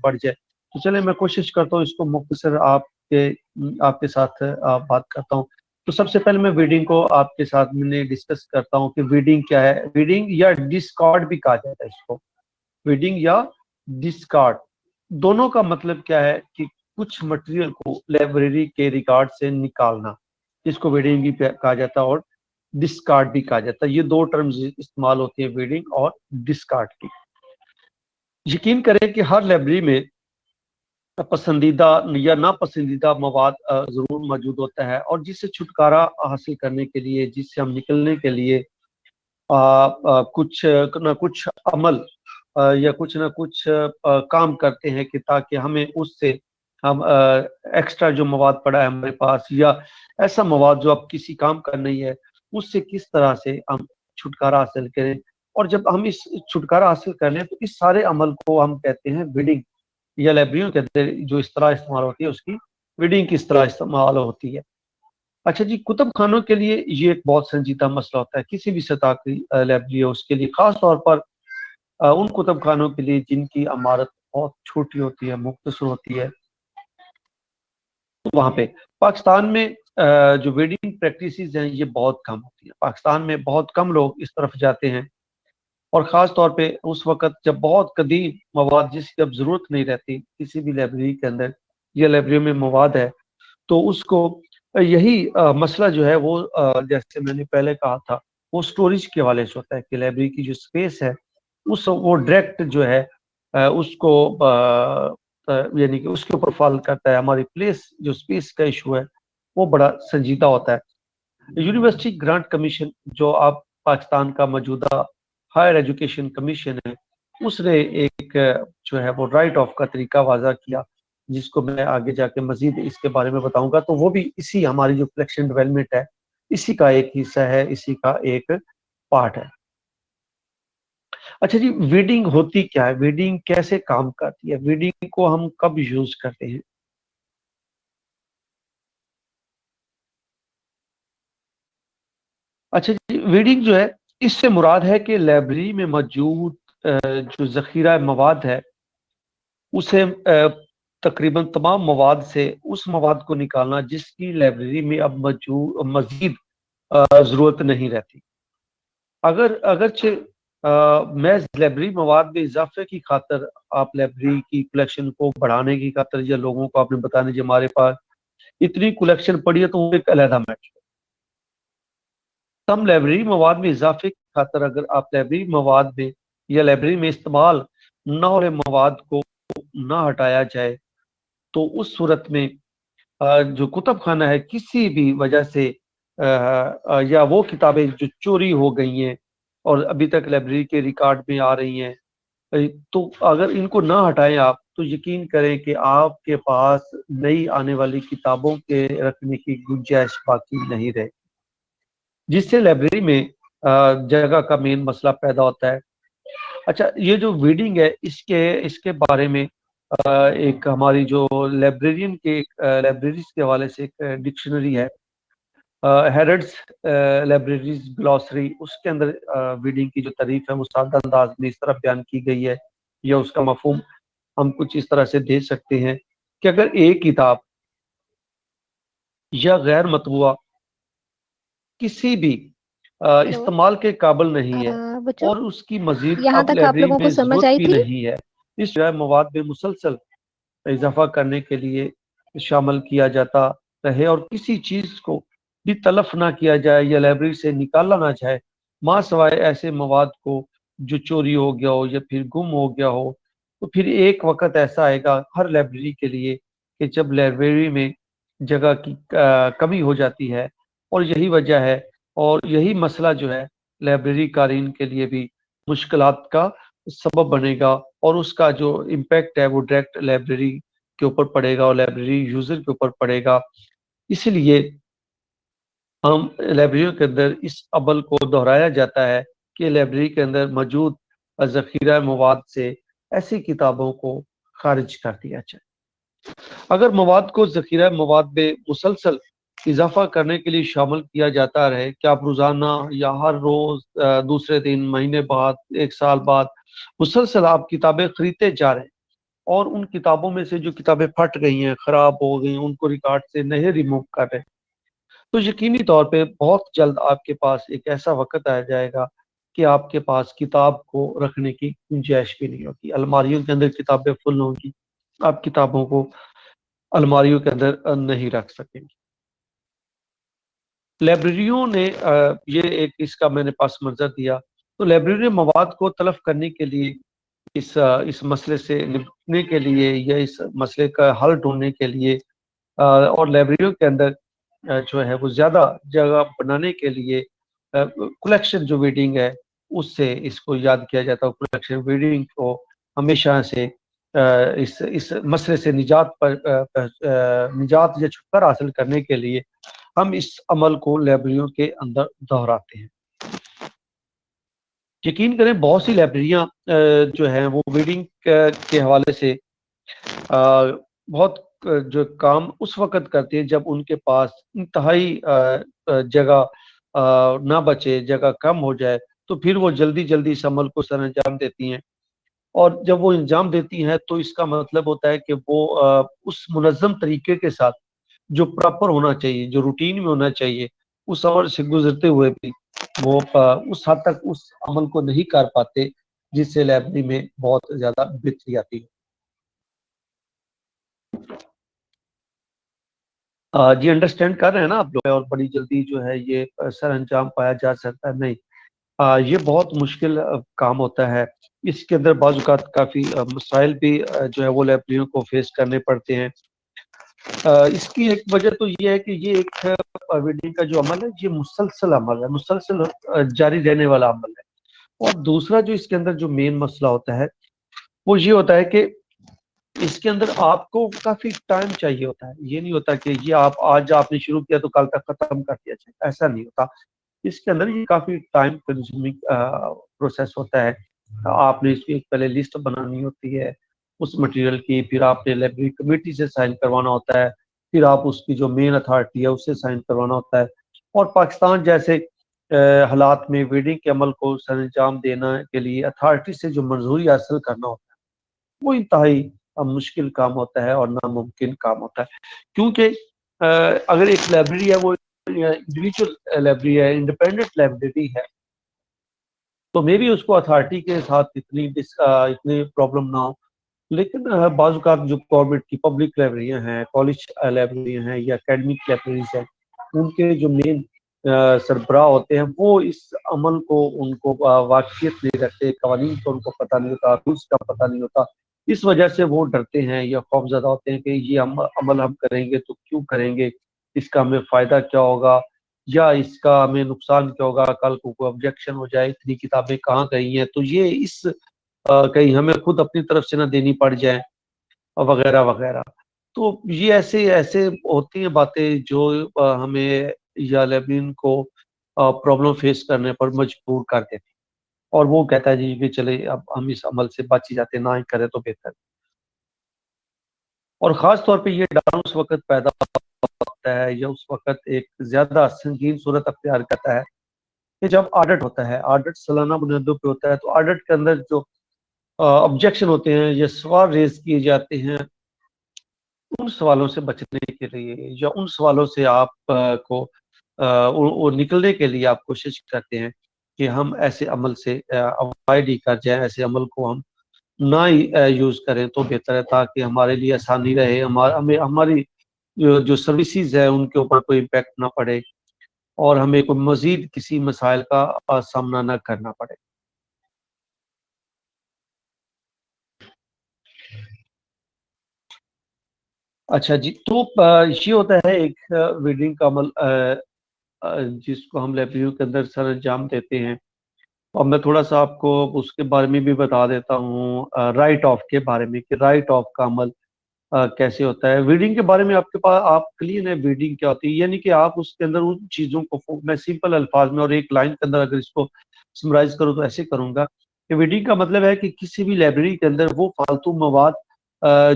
बढ़ जाए। तो चले मैं कोशिश करता हूँ इसको मुख्तसर आपके साथ बात करता हूँ। तो सबसे पहले मैं वीडिंग को आपके साथ मैंने डिस्कस करता हूँ कि वीडिंग क्या है। वीडिंग या डिस्कार्ड भी कहा जाता है इसको, वीडिंग या डिस्कार्ड, दोनों का मतलब क्या है कि कुछ मटेरियल को लाइब्रेरी के रिकॉर्ड से निकालना, इसको वीडिंग भी कहा जाता है और डिस्कार्ड भी कहा जाता है। ये दो टर्म्स इस्तेमाल होती है, वीडिंग और डिस्कार्ड की। यकीन करें कि हर लाइब्रेरी में पसंदीदा या नापसंदीदा मवाद जरूर मौजूद होता है, और जिससे छुटकारा हासिल करने के लिए, जिससे हम निकलने के लिए कुछ ना कुछ अमल या कुछ ना कुछ काम करते हैं कि ताकि हमें उससे हम एक्स्ट्रा जो मवाद पड़ा है हमारे पास, या ऐसा मवाद जो अब किसी काम का नहीं है, उससे किस तरह से हम छुटकारा हासिल करें। और जब हम इस छुटकारा हासिल कर लें तो इस सारे अमल को हम कहते हैं वीडिंग, या लाइब्रेरियों के अंदर जो इस तरह इस्तेमाल होती है उसकी वीडिंग किस तरह इस्तेमाल होती है। अच्छा जी, कुतुब खानों के लिए ये एक बहुत संजीदा मसला होता है। किसी भी सतह की लाइब्रेरी है उसके लिए, खास तौर पर उन कुतुब खानों के लिए जिनकी इमारत बहुत छोटी होती है, मुख्तसर होती है, वहां पे पाकिस्तान में जो वेडिंग प्रैक्टिसेस हैं ये बहुत कम होती है। पाकिस्तान में बहुत कम लोग इस तरफ जाते हैं, और ख़ास तौर पे उस वक़्त जब बहुत कदीम मवाद जिसकी अब ज़रूरत नहीं रहती किसी भी लाइब्रेरी के अंदर, या लाइब्रेरी में मवाद है, तो उसको यही मसला जो है वो जैसे मैंने पहले कहा था, वो स्टोरेज के हवाले से होता है कि लाइब्रेरी की जो स्पेस है उस वो डायरेक्ट जो है उसको यानी कि उसके ऊपर फॉल करता है। हमारी प्लेस जो स्पेस का इशू है वो बड़ा संजीदा होता है। यूनिवर्सिटी ग्रांट कमीशन जो आप पाकिस्तान का मौजूदा हायर एजुकेशन कमीशन है, उसने एक जो है वो राइट ऑफ का तरीका वाज़ा किया, जिसको मैं आगे जाके मजीद इसके बारे में बताऊंगा। तो वो भी इसी हमारी जो कलेक्शन डेवलपमेंट है इसी का एक हिस्सा है, इसी का एक पार्ट है। अच्छा जी, वीडिंग होती क्या है, वीडिंग कैसे काम करती है, वीडिंग को हम कब यूज करते हैं? अच्छा जी, वीडिंग जो है इससे मुराद है कि लाइब्रेरी में मौजूद जो जखीरा मवाद है उसे तकरीबन तमाम मवाद से उस मवाद को निकालना जिसकी लाइब्रेरी में अब मौजूद मजीद जरूरत नहीं रहती। अगरचे महज लाइब्रेरी मवाद में इजाफे की खातर आप लाइब्रेरी की कलेक्शन को बढ़ाने की खातर या लोगों को आपने बताने जो हमारे पास इतनी कलेक्शन पड़ी है, तो वो एक अलहदा मैटर है। तम लाइब्रेरी मवाद में इजाफे की खातर अगर आप लाइब्रेरी मवाद में या लाइब्रेरी में इस्तेमाल न हो रहे मवाद को ना हटाया जाए, तो उस सूरत में जो कुतुब खाना है किसी भी वजह से या वो किताबें जो चोरी हो गई हैं और अभी तक लाइब्रेरी के रिकॉर्ड में आ रही हैं, तो अगर इनको ना हटाएं आप, तो यकीन करें कि आपके पास नई आने वाली किताबों के रखने की गुंजाइश बाकी नहीं रहे, जिससे लाइब्रेरी में जगह का मेन मसला पैदा होता है। अच्छा, ये जो वीडिंग है इसके इसके बारे में एक हमारी जो लाइब्रेरियन के लाइब्रेरीज के हवाले से एक डिक्शनरी है, हेरड्स लाइब्रेरीज ग्लॉसरी, उसके अंदर वीडिंग की जो तारीफ है वो सादा अंदाज में इस तरह बयान की गई है, या उसका मफहूम हम कुछ इस तरह से दे सकते हैं कि अगर एक किताब या गैर मतबूआ किसी भी हेलो। इस्तेमाल के काबिल नहीं है बच्चों, और उसकी मजीद यहाँ अब तक आप लाइब्रेरी लोगों को में समझ जरूरत आई भी थी? नहीं है, इस जो है मवाद में मुसलसल इजाफा करने के लिए शामिल किया जाता रहे, और किसी चीज को भी तलफ ना किया जाए या लाइब्रेरी से निकाला ना जाए, माँ सवाए ऐसे मवाद को जो चोरी हो गया हो या फिर गुम हो गया हो। तो फिर एक वक्त ऐसा आएगा हर लाइब्रेरी के लिए कि जब लाइब्रेरी में जगह की कमी हो जाती है, और यही वजह है, और यही मसला जो है लाइब्रेरी कारीन के लिए भी मुश्किलात का सबब बनेगा, और उसका जो इम्पैक्ट है वो डायरेक्ट लाइब्रेरी के ऊपर पड़ेगा और लाइब्रेरी यूजर के ऊपर पड़ेगा। इसलिए हम लाइब्रेरियों के अंदर इस अमल को दोहराया जाता है कि लाइब्रेरी के अंदर मौजूद जखीरा मवाद से ऐसी किताबों को खारिज कर दिया जाए। अगर मवाद को जखीरा मवाद में मुसलसल इजाफा करने के लिए शामिल किया जाता रहे कि आप रोजाना या हर रोज दूसरे दिन, महीने बाद, एक साल बाद मुसलसल आप किताबें खरीदते जा रहे हैं, और उन किताबों में से जो किताबें फट गई हैं, खराब हो गई, उनको रिकॉर्ड से नहीं रिमूव कर रहे, तो यकीनी तौर पे बहुत जल्द आपके पास एक ऐसा वक्त आ जाएगा कि आपके पास किताब को रखने की गुंजाइश भी नहीं होगी। अलमारियों के अंदर किताबें फुल होंगी, आप किताबों को अलमारियों के अंदर नहीं रख सकेंगे। लाइब्रेरियों ने ये एक इसका मैंने पास मंजर दिया, तो लाइब्रेरी ने मवाद को तलफ करने के लिए, इस मसले से निपटने के लिए या इस मसले का हल ढूंढने के लिए और लाइब्रेरियों के अंदर जो है वो ज़्यादा जगह बनाने के लिए कलेक्शन जो रीडिंग है उससे इसको याद किया जाता है। कलेक्शन रीडिंग को हमेशा से इस मसले से निजात या छुटकारा हासिल करने के लिए हम इस अमल को लाइब्रेरियों के अंदर दोहराते हैं। यकीन करें बहुत सी लाइब्रेरियां जो हैं वो रीडिंग के हवाले से बहुत जो काम उस वक्त करती है जब उनके पास इंतहाई जगह ना बचे, जगह कम हो जाए, तो फिर वो जल्दी जल्दी इस अमल को सर अंजाम देती हैं। और जब वो इंजाम देती हैं तो इसका मतलब होता है कि वो उस मुनज़्ज़म तरीके के साथ जो प्रॉपर होना चाहिए, जो रूटीन में होना चाहिए, उस अमल से गुजरते हुए भी वो उस हद तक उस अमल को नहीं कर पाते जिससे लाइब्रेरी में बहुत ज्यादा बेहतरी आती है। जी अंडरस्टैंड कर रहे हैं ना आप लोग, और बड़ी जल्दी जो है ये सर अंजाम पाया जा सकता है? नहीं, ये बहुत मुश्किल काम होता है। इसके अंदर बाज़ औक़ात काफ़ी मसाइल भी जो है वो लाइब्रेरियों को फेस करने पड़ते हैं। इसकी एक वजह तो ये है कि ये एक रीडिंग का जो अमल है ये मुसलसल अमल है, मुसलसल जारी रहने वाला अमल है। और दूसरा जो इसके अंदर जो मेन मसला होता है वो ये होता है कि इसके अंदर आपको काफी टाइम चाहिए होता है। ये नहीं होता कि ये आप आज आपने शुरू किया तो कल तक खत्म कर दिया जाए, ऐसा नहीं होता। इसके अंदर ये काफी टाइम कंज्यूमिंग प्रोसेस होता है। आपने इसकी एक पहले लिस्ट बनानी होती है उस मटेरियल की, फिर आपने लाइब्रेरी कमेटी से साइन करवाना होता है, फिर आप उसकी जो मेन अथॉरिटी है उससे साइन करवाना होता है। और पाकिस्तान जैसे हालात में रीडिंग के अमल को सर अंजाम देने के लिए अथॉरिटी से जो मंजूरी हासिल करना होता है वो इंतहाई मुश्किल काम होता है और नामुमकिन काम होता है। क्योंकि अगर एक लाइब्रेरी है वो इंडिविजुअल लाइब्रेरी है, इंडिपेंडेंट लाइब्रेरी है, तो मे भी उसको अथॉरिटी के साथ इतनी प्रॉब्लम ना हो। लेकिन बाज़ औक़ात जो गवर्नमेंट की पब्लिक लाइब्रेरियाँ हैं, कॉलेज लाइब्रेरियाँ हैं या एकेडमिक लाइब्रेरीज हैं, उनके जो मेन सरबराह होते हैं वो इस अमल को उनको वाक़िफ़ नहीं रखते, कवानीन का उनको पता नहीं होता, रूल्स का पता नहीं होता। इस वजह से वो डरते हैं या खौफ़ज़दा होते हैं कि ये अमल हम करेंगे तो क्यों करेंगे? इसका हमें फ़ायदा क्या होगा? या इसका हमें नुकसान क्या होगा? कल को कोई ऑब्जेक्शन हो जाए, इतनी किताबें कहाँ गई हैं? तो ये कहीं हमें खुद अपनी तरफ से ना देनी पड़ जाए वगैरह वगैरह। तो ये ऐसे ऐसे होती हैं बातें जो हमें या लाइब्रेरियन को प्रॉब्लम फेस करने पर मजबूर कर देती हैं। और वो कहता है जी कि चले अब हम इस अमल से बच ही जाते हैं, ना ही करें तो बेहतर। और ख़ास तौर पे ये डर उस वक़्त पैदा होता है या उस वक़्त एक ज़्यादा संगीन सूरत अख्तियार करता है कि जब ऑडिट होता है, ऑडिट सालाना बुनियादों पे होता है, तो ऑडिट के अंदर जो ऑब्जेक्शन होते हैं या सवाल रेज़ किए जाते हैं, उन सवालों से बचने के लिए या उन सवालों से आप को वो निकलने के लिए आप कोशिश करते हैं कि हम ऐसे अमल से अवॉइड ही कर जाएँ, ऐसे अमल को हम ना ही यूज़ करें तो बेहतर है, ताकि हमारे लिए आसानी रहे, हमारी जो सर्विसेज़ है उनके ऊपर कोई इम्पैक्ट ना पड़े और हमें कोई मज़ीद किसी मसाइल का सामना ना करना पड़े। अच्छा जी, तो ये होता है एक रीडिंग का अमल जिसको हम लाइब्रेरियों के अंदर सर अंजाम देते हैं। और मैं थोड़ा-सा आपको उसके बारे में भी बता देता हूँ, राइट ऑफ के बारे में कि राइट ऑफ का अमल कैसे होता है। रीडिंग के बारे में आपके पास आप क्लीन है रीडिंग क्या होती है, यानी कि आप उसके अंदर उन चीज़ों को मैं सिंपल अल्फाज में और एक लाइन के अंदर अगर इसको समराइज़ करूँ तो ऐसे करूँगा कि रीडिंग का मतलब है कि किसी भी लाइब्रेरी के अंदर वो फालतू मवाद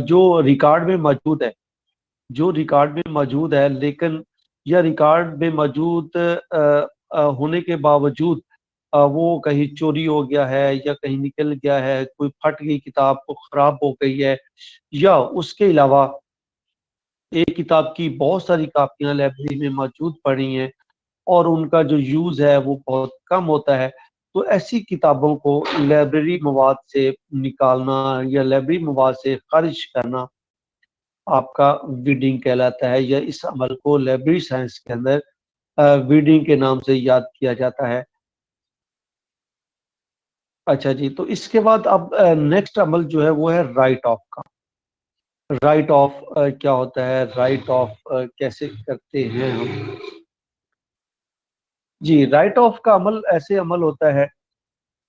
जो रिकॉर्ड में मौजूद है, लेकिन या रिकॉर्ड में मौजूद होने के बावजूद वो कहीं चोरी हो गया है या कहीं निकल गया है, कोई फट गई किताब, को खराब हो गई है, या उसके अलावा एक किताब की बहुत सारी कापियां लाइब्रेरी में मौजूद पड़ी हैं और उनका जो यूज है वो बहुत कम होता है, तो ऐसी किताबों को लाइब्रेरी मवाद से निकालना या लाइब्रेरी मवाद से खारिज करना आपका वीडिंग कहलाता है, या इस अमल को लाइब्रेरी साइंस के अंदर वीडिंग के नाम से याद किया जाता है। अच्छा जी, तो इसके बाद अब नेक्स्ट अमल जो है वो है राइट ऑफ का। राइट ऑफ क्या होता है, राइट ऑफ कैसे करते हैं हम? जी, राइट ऑफ का अमल ऐसे अमल होता है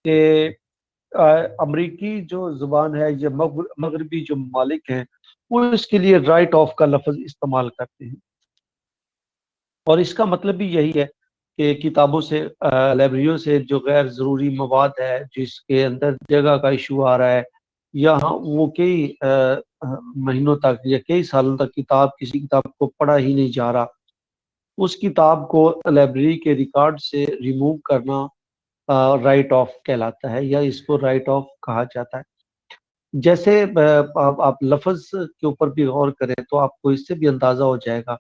कि अ, अमरीकी जो जुबान है या मगरबी जो ममालिक हैं वो इसके लिए राइट ऑफ का लफ्ज इस्तेमाल करते हैं, और इसका मतलब भी यही है कि किताबों से, लाइब्रेरियों से जो गैर ज़रूरी मवाद है जिसके अंदर जगह का इशू आ रहा है, या वो कई महीनों तक या कई सालों तक किसी किताब को पढ़ा ही नहीं जा रहा, उस किताब को लाइब्रेरी के रिकॉर्ड से रिमूव करना राइट ऑफ कहलाता है, या इसको राइट ऑफ कहा जाता है। जैसे आप लफ्ज के ऊपर भी गौर करें तो आपको इससे भी अंदाजा हो जाएगा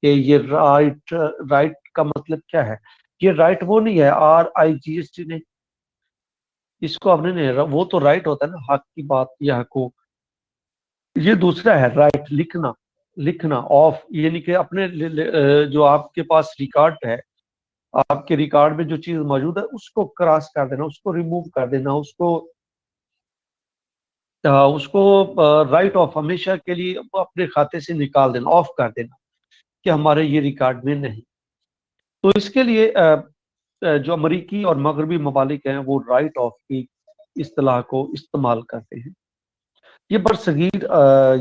कि ये राइट, राइट का मतलब क्या है। ये राइट वो नहीं है, RIGHT नहीं, इसको आपने नहीं, वो तो राइट होता है ना, हक की बात या हकूक। ये दूसरा है राइट, लिखना। लिखना ऑफ यानी कि अपने जो आपके पास रिकॉर्ड है, आपके रिकॉर्ड में जो चीज मौजूद है उसको क्रॉस कर देना, उसको रिमूव कर देना, उसको राइट ऑफ हमेशा के लिए अपने खाते से निकाल देना, ऑफ कर देना कि हमारे ये रिकॉर्ड में नहीं। तो इसके लिए जो अमरीकी और मगरबी ममालिक हैं वो राइट ऑफ की इस्तेलाह को इस्तेमाल करते हैं। ये बरसगीर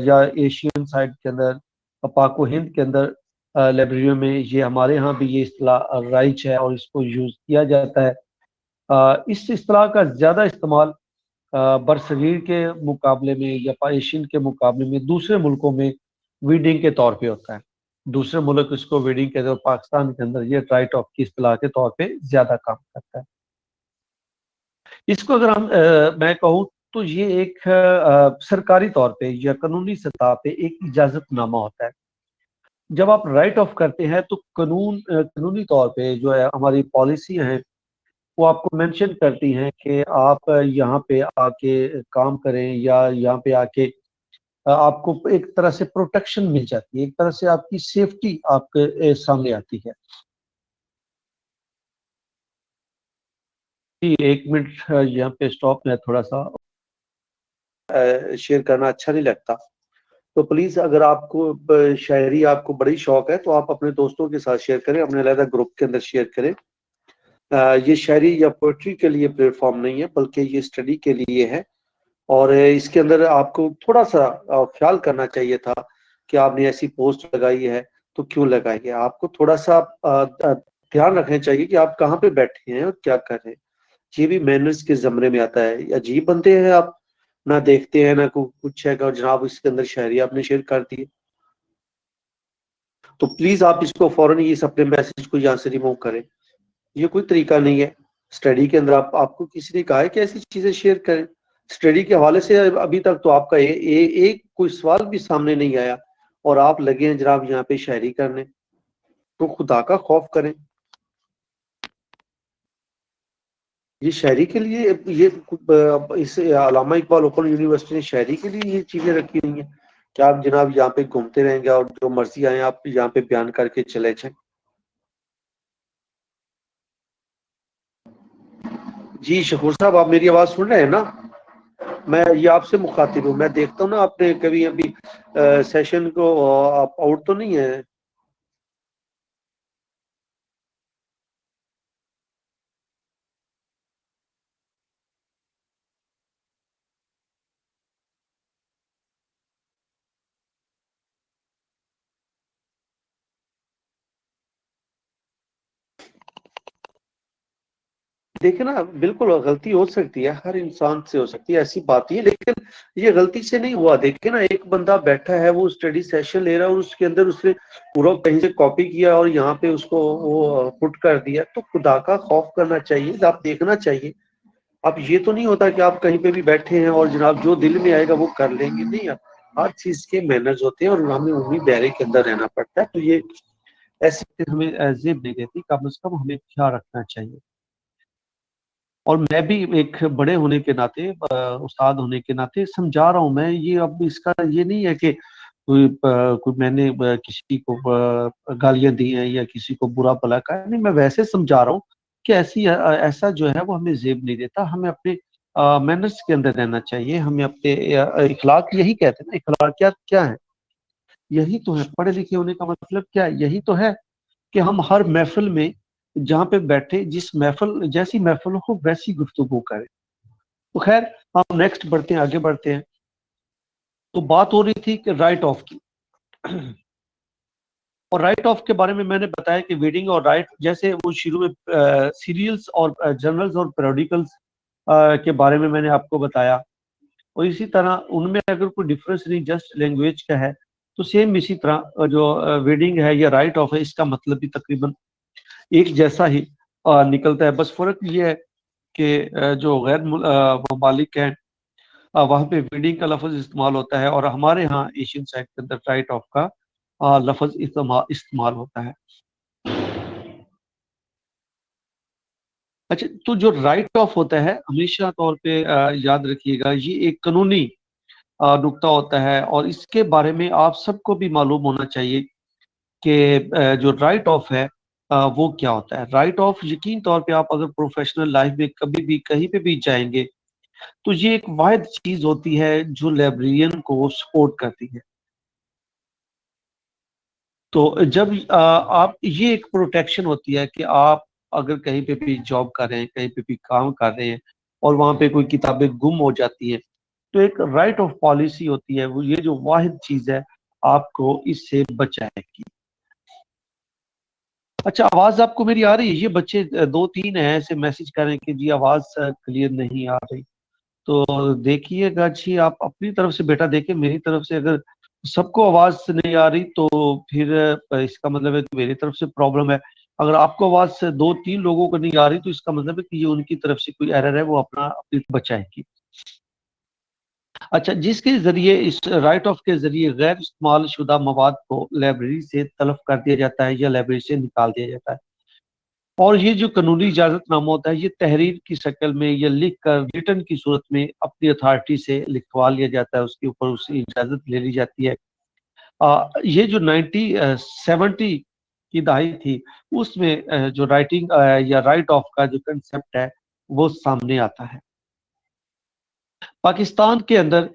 या एशियन साइड के अंदर, पाक व हिंद के अंदर लाइब्रेरियों में, ये हमारे यहाँ भी ये इस्तेलाह राइज है और इसको यूज किया जाता है। इस इस्तेलाह का ज्यादा इस्तेमाल बरसगीर के मुकाबले में या एशियन के मुकाबले में दूसरे मुल्कों में वीडिंग के तौर पे होता है। दूसरे मुल्क इसको वीडिंग कहते हैं और पाकिस्तान के अंदर ये राइट ऑफ की इस्तेलाह के तौर पे ज्यादा काम करता है। इसको अगर मैं कहूँ तो ये एक सरकारी तौर पे या कानूनी सतह पे एक इजाजतनामा होता है। जब आप राइट ऑफ करते हैं तो कानूनी तौर पे जो है हमारी पॉलिसी हैं वो आपको मेंशन करती हैं कि आप यहाँ पे आके काम करें, या यहाँ पे आके आपको एक तरह से प्रोटेक्शन मिल जाती है, एक तरह से आपकी सेफ्टी आपके सामने आती है। जी, एक मिनट, यहाँ पे स्टॉप में थोड़ा सा शेयर करना अच्छा नहीं लगता, तो प्लीज अगर आपको शायरी आपको बड़ी शौक है तो आप अपने दोस्तों के साथ शेयर करें, अपने अलग ग्रुप के अंदर शेयर करें। ये शायरी या पोइट्री के लिए प्लेटफॉर्म नहीं है बल्कि ये स्टडी के लिए है, और इसके अंदर आपको थोड़ा सा ख्याल करना चाहिए था कि आपने ऐसी पोस्ट लगाई है तो क्यों लगाई है। आपको थोड़ा सा ध्यान रखना चाहिए कि आप कहाँ पे बैठे हैं और क्या कर रहे हैं। ये भी मैनर्स के जमरे में आता है। अजीब बनते हैं आप, ना देखते हैं ना कुछ है, और जनाब इसके अंदर शायरी आपने शेयर कर दी है, तो प्लीज आप इसको फौरन ही इस अपने मैसेज को यहाँ से रिमूव करें। ये कोई तरीका नहीं है। स्टडी के अंदर आपको किसी ने कहा है कि ऐसी चीजें शेयर करें? स्टडी के हवाले से अभी तक तो आपका एक कोई सवाल भी सामने नहीं आया, और आप लगे हैं जनाब यहाँ पे शायरी करने। तो खुदा का खौफ करें। ये शायरी के लिए, ये इस अलामा इकबाल ओपन यूनिवर्सिटी ने शायरी के लिए ये चीजें रखी हुई हैं कि आप जनाब यहाँ पे घूमते रहेंगे और जो मर्जी आए आप यहाँ पे बयान करके चले जाएं। जी शकूर साहब, आप मेरी आवाज सुन रहे हैं ना? मैं ये आपसे मुखातिब हूँ। मैं देखता हूँ ना आपने कभी अभी सेशन को आप आउट तो नहीं है? देखिए ना, बिल्कुल गलती हो सकती है, हर इंसान से हो सकती है, ऐसी बात ही है, लेकिन ये गलती से नहीं हुआ। देखिए ना, एक बंदा बैठा है, वो स्टडी सेशन ले रहा है और उसके अंदर उसने पूरा कहीं से कॉपी किया और यहाँ पे उसको वो पुट कर दिया। तो खुदा का खौफ करना चाहिए, आप देखना चाहिए। अब ये तो नहीं होता कि आप कहीं पे भी बैठे हैं और जनाब जो दिल में आएगा वो कर लेंगे, नहीं। हर चीज के मैनर्स होते हैं और हमें उन्हीं दायरे के अंदर रहना पड़ता है। तो ये ऐसे हमें जेब नहीं देती, कम से कम हमें ख्याल रखना चाहिए। और मैं भी एक बड़े होने के नाते, उस्ताद होने के नाते समझा रहा हूँ मैं। ये अब इसका ये नहीं है कि कोई मैंने किसी को गालियां दी हैं या किसी को बुरा भला कहा है। नहीं, मैं वैसे समझा रहा हूँ कि ऐसा जो है वो हमें जेब नहीं देता। हमें अपने मैनर्स के अंदर रहना चाहिए। हमें अपने इखलाक, यही कहते हैं ना, इखलाकियात क्या है? यही तो है पढ़े लिखे होने का मतलब। क्या है? यही तो है कि हम हर महफिल में जहाँ पे बैठे, जिस महफिल जैसी महफिल हो वैसी गुफ्तगू करें। तो खैर, हम नेक्स्ट बढ़ते हैं, आगे बढ़ते हैं। तो बात हो रही थी कि राइट ऑफ की। और राइट ऑफ के बारे में मैंने बताया कि रीडिंग और राइट, जैसे वो शुरू में सीरियल्स और जर्नल्स और periodicals के बारे में मैंने आपको बताया। और इसी तरह उनमें अगर कोई डिफरेंस नहीं, जस्ट लैंग्वेज का है, तो सेम इसी तरह जो रीडिंग है या राइट ऑफ है, इसका मतलब भी तकरीबन एक जैसा ही निकलता है। बस फर्क ये है कि जो गैर ममालिक हैं, वहाँ पे रीडिंग का लफ्ज इस्तेमाल होता है, और हमारे यहाँ एशियन साइड के अंदर राइट ऑफ का लफ्ज इस्तेमाल होता है। अच्छा, तो जो राइट ऑफ होता है, हमेशा तौर पे याद रखिएगा, ये एक कानूनी नुक्ता होता है, और इसके बारे में आप सबको भी मालूम होना चाहिए कि जो राइट ऑफ है वो क्या होता है। राइट ऑफ, यकीन तौर पे आप अगर प्रोफेशनल लाइफ में कभी भी कहीं पे भी जाएंगे, तो ये एक वाहिद चीज होती है जो लाइब्रेरियन को सपोर्ट करती है। तो जब आप, ये एक प्रोटेक्शन होती है कि आप अगर कहीं पे भी जॉब कर रहे हैं, कहीं पे भी काम कर रहे हैं, और वहां पे कोई किताबें गुम हो जाती है, तो एक राइट ऑफ पॉलिसी होती है, वो ये जो वाहिद चीज है आपको इससे बचाएगी। अच्छा, आवाज आपको मेरी आ रही है? ये बच्चे दो तीन हैं ऐसे मैसेज कर रहे हैं कि जी आवाज क्लियर नहीं आ रही। तो देखिएगा जी, आप अपनी तरफ से बेटा देखें, मेरी तरफ से अगर सबको आवाज नहीं आ रही तो फिर इसका मतलब है कि मेरी तरफ से प्रॉब्लम है। अगर आपको आवाज से दो तीन लोगों को नहीं आ रही, तो इसका मतलब है कि ये उनकी तरफ से कोई एरर है, वो अपना अपनी बचाएगी। अच्छा, जिसके जरिए, इस राइट ऑफ के जरिए गैर इस्तेमाल शुदा मवाद को लाइब्रेरी से तलब कर दिया जाता है या लाइब्रेरी से निकाल दिया जाता है। और ये जो कानूनी इजाजतनामा होता है, ये तहरीर की शक्ल में या लिख कर रिटर्न की सूरत में अपनी अथॉरिटी से लिखवा लिया जाता है, उसके ऊपर उसकी इजाजत ले ली जाती है। ये जो 1970 की दहाई थी, उसमें जो राइटिंग या राइट ऑफ का जो कंसेप्ट है वो सामने आता है। पाकिस्तान के अंदर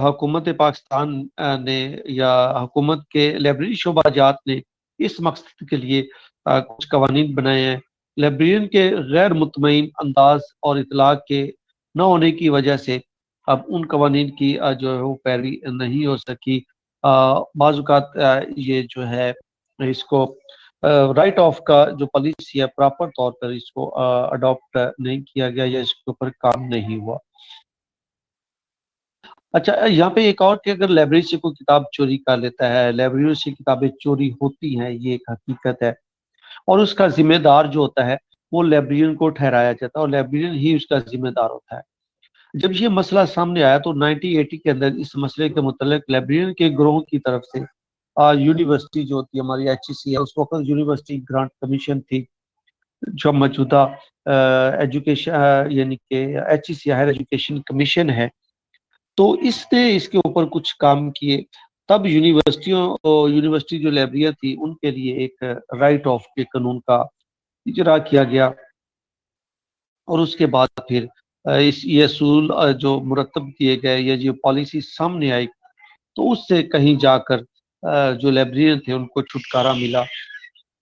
हुकूमत पाकिस्तान ने, या हुकूमत के लाइब्रेरी शोबाजात ने इस मकसद के लिए कुछ कवानीन बनाए हैं। लाइब्रेरियन के गैर मुतमईन अंदाज और इतला के न होने की वजह से अब उन कवानीन की जो है वो पैरवी नहीं हो सकी। बाज़ात ये जो है, इसको राइट ऑफ का जो पॉलिसी है, प्रॉपर तौर पर इसको अडॉप्ट नहीं किया गया या इसके ऊपर काम नहीं हुआ। अच्छा, यहाँ पे एक और, कि अगर लाइब्रेरी से कोई किताब चोरी कर लेता है, लाइब्रेरी से किताबें चोरी होती हैं, ये एक हकीकत है, और उसका जिम्मेदार जो होता है वो लाइब्रेरियन को ठहराया जाता है, और लाइब्रेरियन ही उसका जिम्मेदार होता है। जब ये मसला सामने आया तो 1980 के अंदर इस मसले के मुतल्लिक लाइब्रेरियन के ग्रोह की तरफ से यूनिवर्सिटी जो होती है हमारी HEC है, उस वक्त यूनिवर्सिटी ग्रांट कमीशन थी, जो मौजूदा एजुकेशन यानी कि HEC हायर एजुकेशन कमीशन है, तो इसने इसके ऊपर कुछ काम किए। तब यूनिवर्सिटी जो लाइब्रेरियां थी, उनके लिए एक राइट ऑफ के कानून का इजरा किया गया, और उसके बाद फिर इस ये असूल जो मुरतब किए गए, या जो पॉलिसी सामने आई, तो उससे कहीं जाकर जो लाइब्रेरियन थे उनको छुटकारा मिला।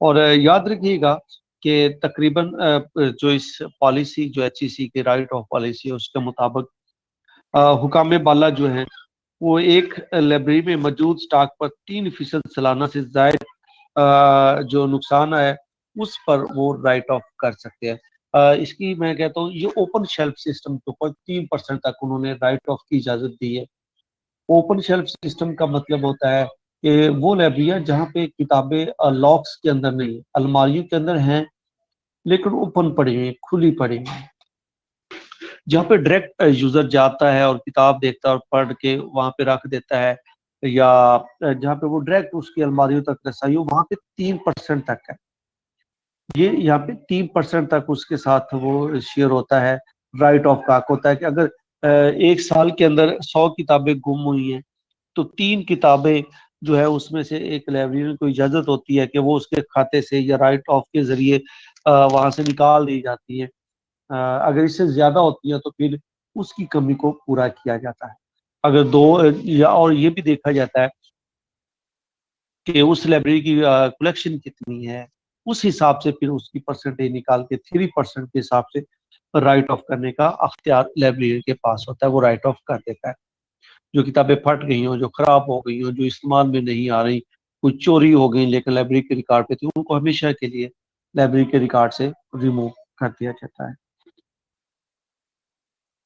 और याद रखिएगा कि तकरीबन जो इस पॉलिसी, जो HEC की राइट ऑफ पॉलिसी है, उसके मुताबिक हुकाम बाला जो है वो एक लाइब्रेरी में मौजूद स्टॉक पर 3% सालाना से जायद जो नुकसान है उस पर वो राइट ऑफ कर सकते हैं। इसकी मैं कहता हूँ ये ओपन शेल्फ सिस्टम के ऊपर 3% तक उन्होंने राइट ऑफ की इजाजत दी है। ओपन शेल्फ सिस्टम का मतलब होता है कि वो लाइब्रेरियां जहाँ पे किताबें लॉक्स के अंदर नहीं, अलमारियों के अंदर हैं, लेकिन ओपन पड़ी हुई, खुली पड़ी हुई, जहाँ पे डायरेक्ट यूजर जाता है और किताब देखता है और पढ़ के वहां पे रख देता है, या जहाँ पे वो डायरेक्ट उसकी अलमारियों तक रसाई हो, वहां पे 3% तक है। ये यहाँ पे 3% तक उसके साथ वो शेयर होता है। राइट ऑफ का हक होता है कि अगर एक साल के अंदर 100 किताबें गुम हुई हैं, तो 3 किताबें जो है उसमें से एक लाइब्रेरियन को इजाजत होती है कि वो उसके खाते से या राइट ऑफ के जरिए वहां से निकाल दी जाती है। अगर इससे ज्यादा होती है तो फिर उसकी कमी को पूरा किया जाता है। अगर दो या और ये भी देखा जाता है कि उस लाइब्रेरी की कलेक्शन कितनी है, उस हिसाब से फिर उसकी परसेंटेज निकाल के 3% के हिसाब से राइट ऑफ करने का अख्तियार लाइब्रेरी के पास होता है, वो राइट ऑफ कर देता है। जो किताबें फट गई हो, जो खराब हो गई हो, जो इस्तेमाल में नहीं आ रही, कुछ चोरी हो गई लेकिन लाइब्रेरी के रिकॉर्ड पे थी, उनको हमेशा के लिए लाइब्रेरी के रिकॉर्ड से रिमूव कर दिया जाता है।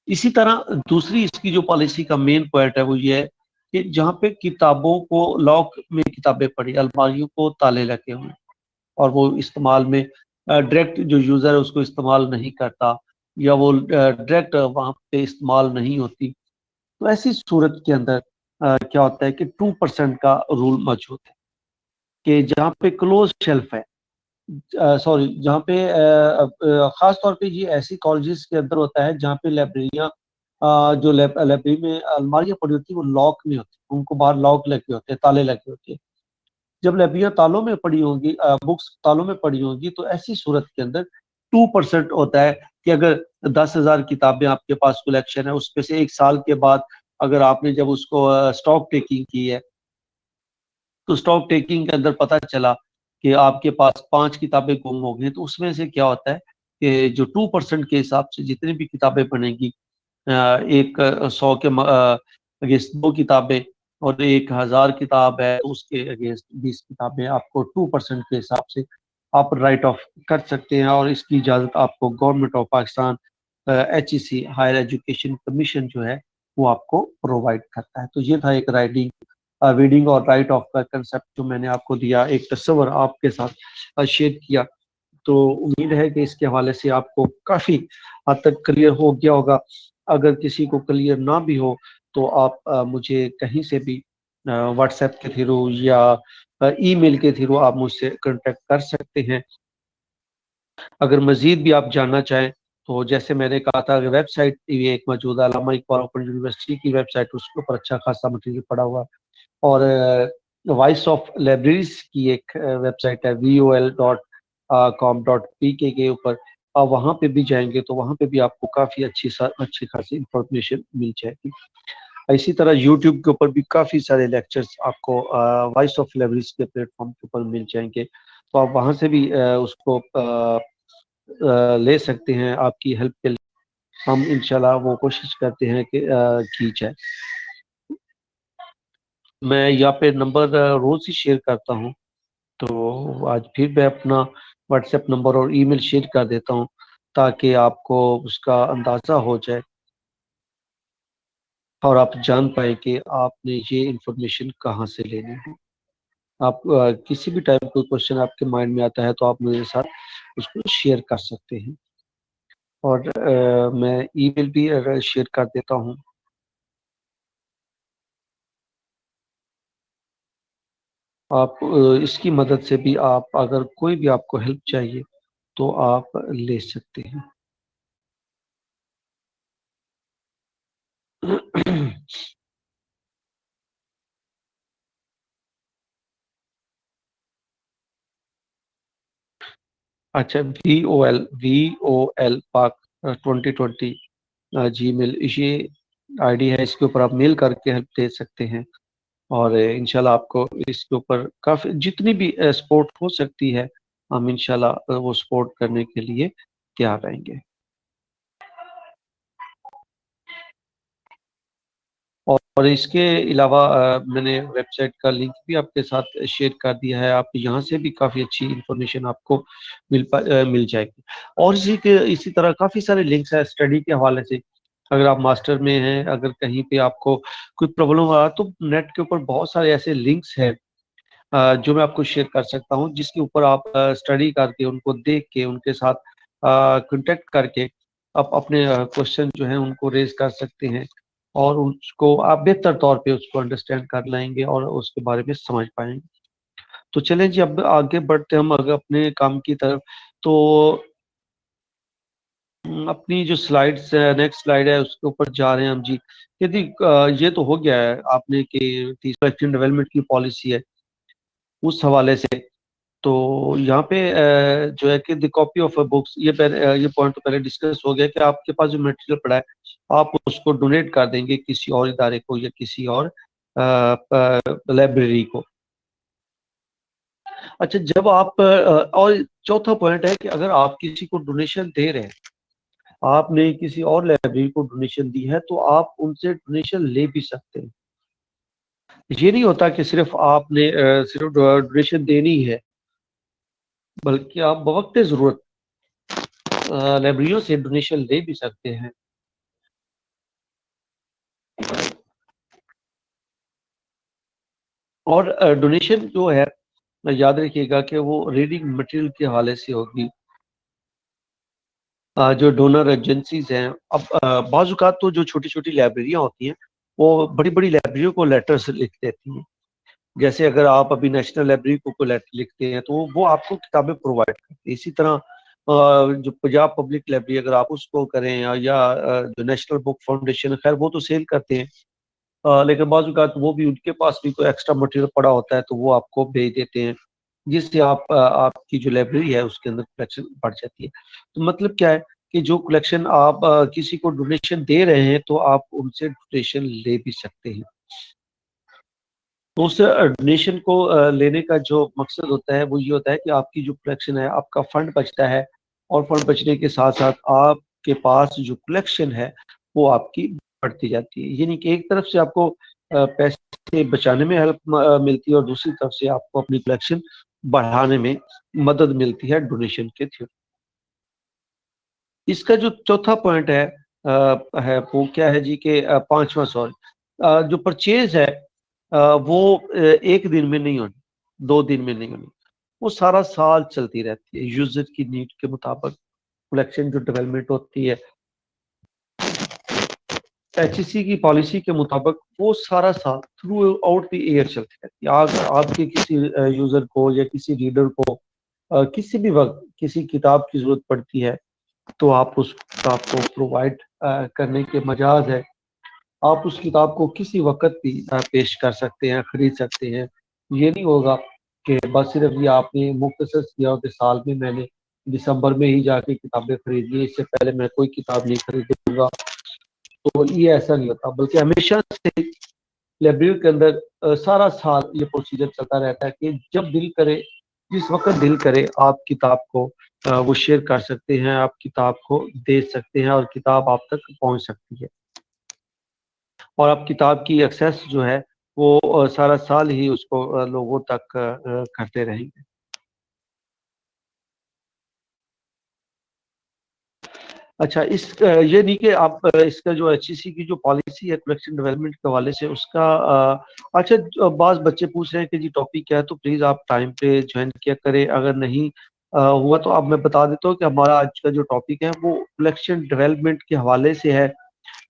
इसी तरह दूसरी इसकी जो पॉलिसी का मेन पॉइंट है वो ये है कि जहाँ पे किताबों को लॉक में किताबें पड़ी, अलमारियों को ताले लगे हुए और वो इस्तेमाल में डायरेक्ट जो यूजर है उसको इस्तेमाल नहीं करता, या वो डायरेक्ट वहां पे इस्तेमाल नहीं होती, तो ऐसी सूरत के अंदर क्या होता है कि 2% का रूल मौजूद है कि जहाँ पे क्लोज शेल्फ है, सॉरी, जहाँ पे खास तौर पे ये ऐसी कॉलेजेस के अंदर होता है जहाँ पे लाइब्रेरियाँ, जो लाइब्रेरी में अलमारियाँ पड़ी होती है वो लॉक में होती है, उनको बाहर लॉक लगे होते हैं, ताले लगे होते हैं। जब लाइब्रेरियाँ तालों में पड़ी होंगी, बुक्स तालों में पड़ी होंगी, तो ऐसी सूरत के अंदर 2% होता है कि अगर 10,000 किताबें आपके पास कलेक्शन है, उसमें से एक साल के बाद अगर आपने जब उसको स्टॉक टेकिंग की है, तो स्टॉक टेकिंग के अंदर पता चला कि आपके पास 5 किताबें गुम हो गई, तो उसमें से क्या होता है कि जो 2% के हिसाब से जितनी भी किताबें बनेगी, एक 100 के अगेंस्ट 2 किताबें, और 1,000 किताब है तो उसके अगेंस्ट 20 किताबें, आपको 2% के हिसाब से आप राइट ऑफ कर सकते हैं। और इसकी इजाज़त आपको government of Pakistan, HEC higher education commission जो है वो आपको प्रोवाइड करता है। तो ये था एक रीडिंग और राइट ऑफ का कंसेप्ट जो मैंने आपको दिया, एक तस्वर आपके साथ शेयर किया। तो उम्मीद है कि इसके हवाले से आपको काफ़ी हद तक क्लियर हो गया होगा। अगर किसी को क्लियर ना भी हो तो आप मुझे कहीं से भी व्हाट्सएप के थ्रू या ईमेल के थ्रू आप मुझसे कांटेक्ट कर सकते हैं। अगर मजीद भी आप जानना चाहें तो जैसे मैंने कहा था, वेबसाइट भी एक मौजूद है, अल्लामा इकबाल ओपन यूनिवर्सिटी की वेबसाइट, उसके ऊपर अच्छा खासा मटेरियल पड़ा हुआ है। और वॉइस ऑफ लाइब्रेरीज की एक वेबसाइट है, vol.com.pk के ऊपर आप वहाँ पे भी जाएंगे तो वहाँ पे भी आपको काफ़ी अच्छी खासी इंफॉर्मेशन मिल जाएगी। इसी तरह यूट्यूब के ऊपर भी काफ़ी सारे लेक्चर्स आपको वॉइस ऑफ लाइब्रेरीज के प्लेटफॉर्म के ऊपर मिल जाएंगे, तो आप वहाँ से भी उसको ले सकते हैं आपकी हेल्प के लिए। हम इंशाल्लाह वो कोशिश करते हैं कि की जाए। मैं यहाँ पे नंबर रोज ही शेयर करता हूँ, तो आज फिर मैं अपना व्हाट्सएप नंबर और ईमेल शेयर कर देता हूँ ताकि आपको उसका अंदाज़ा हो जाए और आप जान पाए कि आपने ये इंफॉर्मेशन कहाँ से लेनी है। आप किसी भी टाइप का क्वेश्चन आपके माइंड में आता है तो आप मेरे साथ उसको शेयर कर सकते हैं। और मैं ईमेल भी शेयर कर देता हूँ। आप इसकी मदद से भी आप, अगर कोई भी आपको हेल्प चाहिए तो आप ले सकते हैं। अच्छा, वी ओ एल पाक 2020 जीमेल ये आईडी है, इसके ऊपर आप मेल करके हेल्प दे सकते हैं। और इंशाल्लाह आपको इसके ऊपर काफ़ी जितनी भी सपोर्ट हो सकती है, हम इंशाल्लाह वो सपोर्ट करने के लिए तैयार रहेंगे। और इसके अलावा मैंने वेबसाइट का लिंक भी आपके साथ शेयर कर दिया है। आप यहाँ से भी काफ़ी अच्छी इंफॉर्मेशन आपको मिल जाएगी। और इसी तरह काफ़ी सारे लिंक्स हैं स्टडी के हवाले से। अगर आप मास्टर में हैं, अगर कहीं पे आपको कोई प्रॉब्लम आ रहा तो नेट के ऊपर बहुत सारे ऐसे लिंक्स हैं जो मैं आपको शेयर कर सकता हूँ, जिसके ऊपर आप स्टडी करके, उनको देख के, उनके साथ कांटेक्ट करके आप अपने क्वेश्चन जो हैं उनको रेज कर सकते हैं, और उसको आप बेहतर तौर पे उसको अंडरस्टैंड कर लेंगे और उसके बारे में समझ पाएंगे। तो चलें जी, अब आगे बढ़ते हैं हम अगर अपने काम की तरफ। तो अपनी जो स्लाइड्स है, नेक्स्ट स्लाइड है, उसके ऊपर जा रहे हैं हम जी। यदि ये तो हो गया है आपने कि सिलेक्शन डेवलपमेंट की पॉलिसी है, उस हवाले से। तो यहाँ पे जो है कि the copy of a books, ये पॉइंट तो पहले डिस्कस हो गया कि आपके पास जो मटेरियल पड़ा है आप उसको डोनेट कर देंगे किसी और इदारे को या किसी और लाइब्रेरी को। अच्छा, जब आप और चौथा पॉइंट है कि अगर आप किसी को डोनेशन दे रहे हैं, आपने किसी और लाइब्रेरी को डोनेशन दी है, तो आप उनसे डोनेशन ले भी सकते हैं। ये नहीं होता कि सिर्फ आपने सिर्फ डोनेशन देनी है, बल्कि आप बवक्त जरूरत लाइब्रेरियों से डोनेशन ले भी सकते हैं। और डोनेशन जो है, याद रखिएगा कि वो रीडिंग मटेरियल के हवाले से होगी। जो डोनर एजेंसीज हैं, अब बाजुकात तो जो छोटी छोटी लाइब्रेरियां होती हैं वो बड़ी बड़ी लाइब्रेरियों को लेटर्स लिख देती हैं। जैसे अगर आप अभी नेशनल लाइब्रेरी को लेटर लिखते हैं तो वो आपको किताबें प्रोवाइड करती है। इसी तरह जो पंजाब पब्लिक लाइब्रेरी अगर आप उसको करें, या जो नेशनल बुक फाउंडेशन, खैर वो तो सेल करते हैं, लेकिन बाज़ औक़ात वो भी, उनके पास भी कोई एक्स्ट्रा मटेरियल पड़ा होता है तो वो आपको भेज देते हैं, जिससे आपकी जो लाइब्रेरी है उसके अंदर कलेक्शन बढ़ जाती है। तो मतलब क्या है कि जो कलेक्शन आप किसी को डोनेशन दे रहे हैं तो आप उनसे डोनेशन ले भी सकते हैं। तो उस डोनेशन को लेने का जो मकसद होता है वो ये होता है कि आपकी जो कलेक्शन है, आपका फंड बचता है, और फंड बचने के साथ साथ आपके पास जो कलेक्शन है वो आपकी बढ़ती जाती है। यानी कि एक तरफ से आपको पैसे बचाने में हेल्प मिलती है, और दूसरी तरफ से आपको अपनी कलेक्शन बढ़ाने में मदद मिलती है डोनेशन के थ्रू। इसका जो चौथा पॉइंट है वो क्या है जी, के पांचवा, सॉरी, जो परचेज है वो एक दिन में नहीं होनी, 2 दिन में नहीं होनी, वो सारा साल चलती रहती है। यूजर की नीड के मुताबिक कलेक्शन जो डेवलपमेंट होती है एचईसी की पॉलिसी के मुताबिक, वो सारा साल थ्रू आउट द ईयर चलती रहती है। आज आपके किसी यूजर को या किसी रीडर को किसी भी वक्त किसी किताब की जरूरत पड़ती है, तो आप उस किताब को प्रोवाइड करने के मजाज है, आप उस किताब को किसी वक्त भी पेश कर सकते हैं, खरीद सकते हैं। ये नहीं होगा कि बस सिर्फ ये आपने मुख्तसर किया हो कि साल में मैंने दिसंबर में ही जाके किताबें खरीद ली, इससे पहले मैं कोई किताब नहीं खरीदूंगा। तो ये ऐसा नहीं होता, बल्कि हमेशा से लाइब्रेरी के अंदर सारा साल ये प्रोसीजर चलता रहता है कि जब दिल करे, जिस वक्त दिल करे, आप किताब को वो शेयर कर सकते हैं, आप किताब को दे सकते हैं, और किताब आप तक पहुंच सकती है। और आप किताब की एक्सेस जो है वो सारा साल ही उसको लोगों तक करते रहेंगे। अच्छा, ये नहीं कि आप इसका जो एचईसी की जो पॉलिसी है कलेक्शन डेवलपमेंट के हवाले से उसका अच्छा, बाज बच्चे पूछ रहे हैं कि जी टॉपिक क्या है, तो प्लीज आप टाइम पे ज्वाइन किया करें। अगर नहीं हुआ तो अब मैं बता देता हूँ कि हमारा आज का जो टॉपिक है वो कलेक्शन डेवलपमेंट के हवाले से है,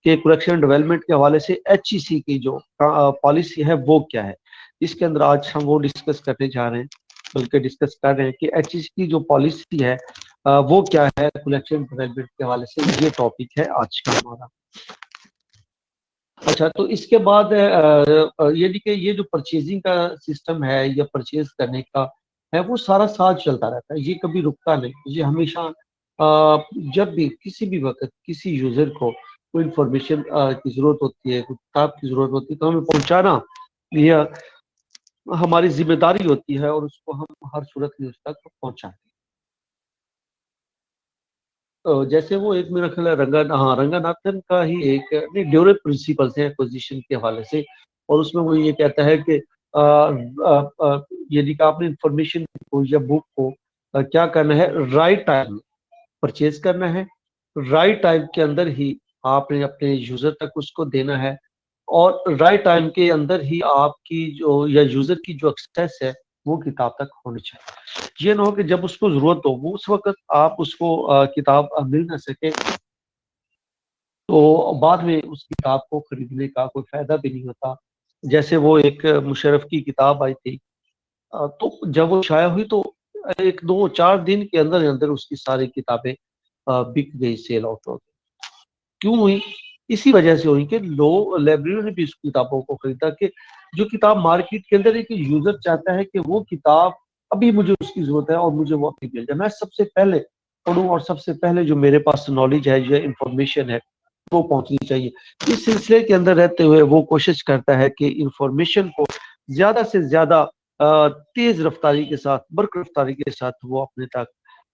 कि कलेक्शन डेवलपमेंट के हवाले से एचईसी की जो पॉलिसी है वो क्या है। इसके अंदर आज हम वो डिस्कस करने जा रहे हैं, बल्कि डिस्कस कर रहे हैं कि एचईसी की जो पॉलिसी है वो क्या है कलेक्शन डेवलपमेंट के हवाले से। ये टॉपिक है आज का हमारा। अच्छा, तो इसके बाद ये देखिए, ये जो परचेजिंग का सिस्टम है या परचेज करने का है वो सारा साल चलता रहता है, ये कभी रुकता नहीं। ये हमेशा जब भी किसी भी वक्त किसी यूजर को कोई इंफॉर्मेशन की जरूरत होती है, कोई किताब की जरूरत होती है, तो हमें पहुंचाना ये हमारी जिम्मेदारी होती है, और उसको हम हर सूरत में उस तक पहुंचाते हैं। जैसे वो एक मेरा ख्याल है रंगानाथन का ही एक नहीं ड्यूरे प्रिंसिपल्स है एक्विजिशन के हवाले से, और उसमें वो ये कहता है कि यदि आपने इंफॉर्मेशन को या बुक को क्या करना है, राइट टाइम परचेज करना है, राइट टाइम के अंदर ही आपने अपने यूजर तक उसको देना है, और राइट टाइम के अंदर ही आपकी जो या यूजर की जो एक्सेस है वो किताब तक होनी चाहिए। ये ना हो कि जब उसको जरूरत हो वो उस वक्त आप उसको किताब मिल ना सके, तो बाद में उस किताब को खरीदने का कोई फायदा भी नहीं होता। जैसे वो एक मुशर्रफ की किताब आई थी, तो जब वो शाया हुई तो 1 2 4 दिन के अंदर अंदर उसकी सारी किताबें बिक गई, सेल आउट हो गई। क्यों हुई? इसी वजह से हुई कि लोग लाइब्रेरियों ने भी उस किताबों को खरीदा, कि जो किताब मार्केट के अंदर एक यूजर चाहता है कि वो किताब अभी मुझे उसकी जरूरत है और मुझे वो अभी मिल जाए, मैं सबसे पहले पढ़ूं और सबसे पहले जो मेरे पास नॉलेज है या इंफॉर्मेशन है वो पहुंचनी चाहिए। इस सिलसिले के अंदर रहते हुए वो कोशिश करता है कि इंफॉर्मेशन को ज्यादा से ज्यादा तेज रफ्तारी के साथ, बर्क रफ्तारी के साथ वो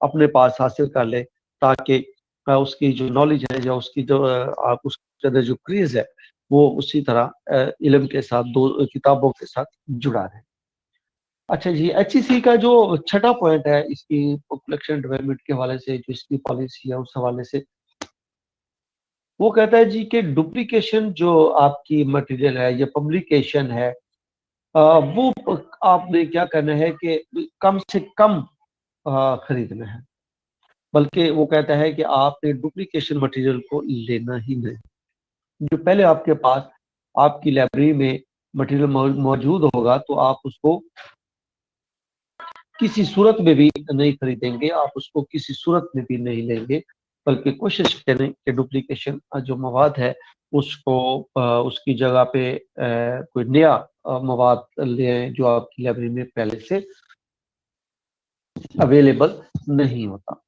अपने पास हासिल कर ले, ताकि उसकी जो नॉलेज है या उसकी जो आप उसके अंदर जो क्रेज है वो उसी तरह इल्म के साथ, दो किताबों के साथ जुड़ा रहे। अच्छा जी, एचईसी का जो छठा पॉइंट है इसकी कलेक्शन डेवलपमेंट के हवाले से, जो इसकी पॉलिसी है उस हवाले से, वो कहता है जी कि डुप्लीकेशन जो आपकी मटेरियल है या पब्लिकेशन है, वो आपने क्या करना है कि कम से कम खरीदना है। बल्कि वो कहता है कि आपने डुप्लीकेशन मटेरियल को लेना ही नहीं। जो पहले आपके पास आपकी लाइब्रेरी में मटेरियल मौजूद होगा तो आप उसको किसी सूरत में भी नहीं खरीदेंगे, आप उसको किसी सूरत में भी नहीं लेंगे, बल्कि कोशिश करें कि डुप्लीकेशन जो मवाद है उसको उसकी जगह पे कोई नया मवाद लें जो आपकी लाइब्रेरी में पहले से अवेलेबल नहीं होता।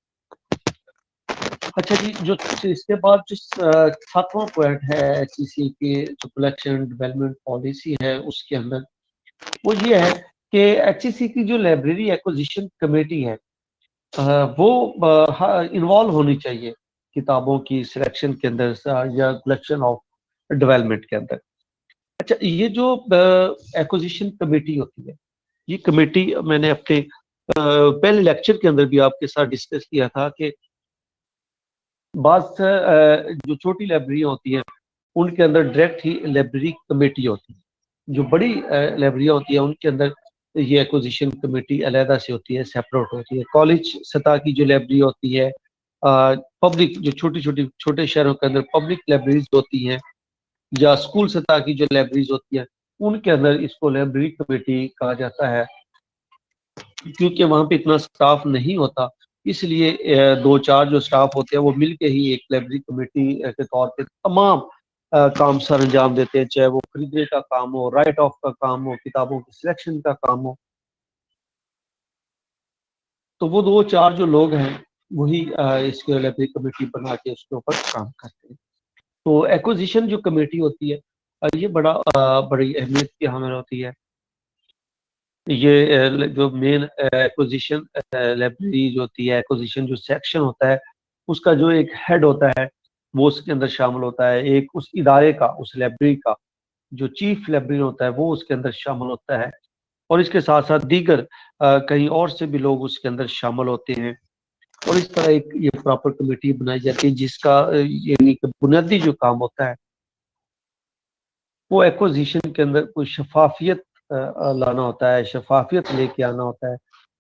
अच्छा जी, जो इसके बाद जो सातवां पॉइंट है एचईसी की जो कलेक्शन डेवलपमेंट पॉलिसी है उसके अंदर, वो ये है कि एचईसी की जो लाइब्रेरी एक्विजिशन कमेटी है वो इन्वॉल्व होनी चाहिए किताबों की सिलेक्शन के अंदर या कलेक्शन ऑफ डेवलपमेंट के अंदर। अच्छा, ये जो एक्विजिशन कमेटी होती है, ये कमेटी मैंने अपने पहले लेक्चर के अंदर भी आपके साथ डिस्कस किया था कि बात जो छोटी लाइब्रेरी होती है उनके अंदर डायरेक्ट ही लाइब्रेरी कमेटी होती है। जो बड़ी लाइब्रेरी होती है उनके अंदर ये एक्विजिशन कमेटी अलहदा से होती है, सेपरेट होती है। कॉलेज सतह की जो लाइब्रेरी होती है, पब्लिक जो छोटे शहरों के अंदर पब्लिक लाइब्रेरीज होती हैं, या स्कूल सतह की जो लाइब्रेरीज होती है, उनके अंदर इसको लाइब्रेरी कमेटी कहा जाता है। क्योंकि वहां पे इतना स्टाफ नहीं होता, इसलिए 2 4 जो स्टाफ होते हैं वो मिलके ही एक लाइब्रेरी कमेटी के तौर पे तमाम काम सर अंजाम देते हैं, चाहे वो खरीदने का काम हो, राइट ऑफ का काम हो, किताबों की सिलेक्शन का काम हो। तो वो 2 4 जो लोग हैं वही इसके लाइब्रेरी कमेटी बना के उसके ऊपर काम करते हैं। तो एक्विजिशन जो कमेटी होती है ये बड़ी अहमियत की हामिल होती है। ये जो मेन एक्विजिशन लाइब्रेरी जो होती है, एक्विजिशन जो सेक्शन होता है उसका जो एक हेड होता है वो उसके अंदर शामिल होता है। एक उस इदारे का, उस लाइब्रेरी का जो चीफ लाइब्रेरियन होता है वो उसके अंदर शामिल होता है, और इसके साथ साथ दीगर कहीं और से भी लोग उसके अंदर शामिल होते हैं। और इस तरह एक ये प्रॉपर कमेटी बनाई जाती है जिसका यानी कि बुनियादी जो काम होता है वो एक्विजिशन के अंदर कोई शफाफियत लाना होता है, शफाफियत लेके आना होता है,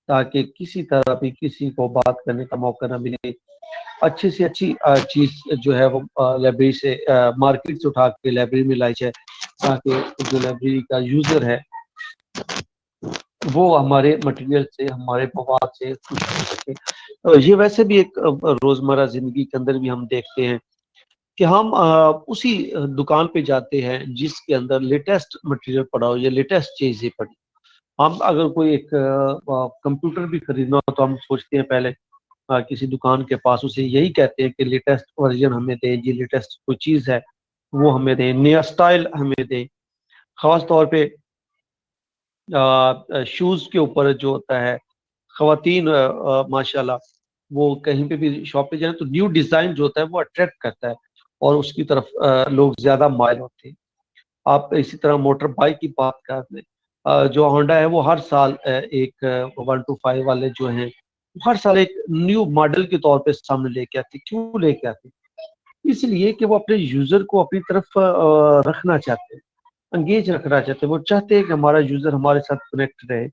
ताकि किसी तरह भी किसी को बात करने का मौका ना मिले। अच्छी से अच्छी चीज जो है वो लाइब्रेरी से मार्केट से उठा के लाइब्रेरी में लाई जाए, ताकि जो लाइब्रेरी का यूजर है वो हमारे मटेरियल से, हमारे मवाद से खुश हो सके। ये वैसे भी एक रोजमर्रा जिंदगी के अंदर भी हम देखते हैं कि हम उसी दुकान पे जाते हैं जिसके अंदर लेटेस्ट मटेरियल पड़ा हो या लेटेस्ट चीजें पड़ी। हम अगर कोई एक कंप्यूटर भी खरीदना हो तो हम सोचते हैं पहले किसी दुकान के पास, उसे यही कहते हैं कि लेटेस्ट वर्जन हमें दें, ये लेटेस्ट कोई चीज है वो हमें दें, नया स्टाइल हमें दें। खास तौर पे शूज के ऊपर जो होता है, खवातीन माशाल्लाह वो कहीं पे भी शॉप पे जाए तो न्यू डिजाइन जो होता है वो अट्रैक्ट करता है और उसकी तरफ लोग ज्यादा माइल होते हैं। आप इसी तरह मोटर बाइक की बात कर लें, जो होंडा है वो हर साल एक 125 वाले जो हैं हर साल एक न्यू मॉडल के तौर पे सामने लेके आती। क्यों लेके आती? इसलिए कि वो अपने यूजर को अपनी तरफ रखना चाहते हैं, एंगेज रखना चाहते हैं। वो चाहते हैं कि हमारा यूजर हमारे साथ कनेक्ट रहे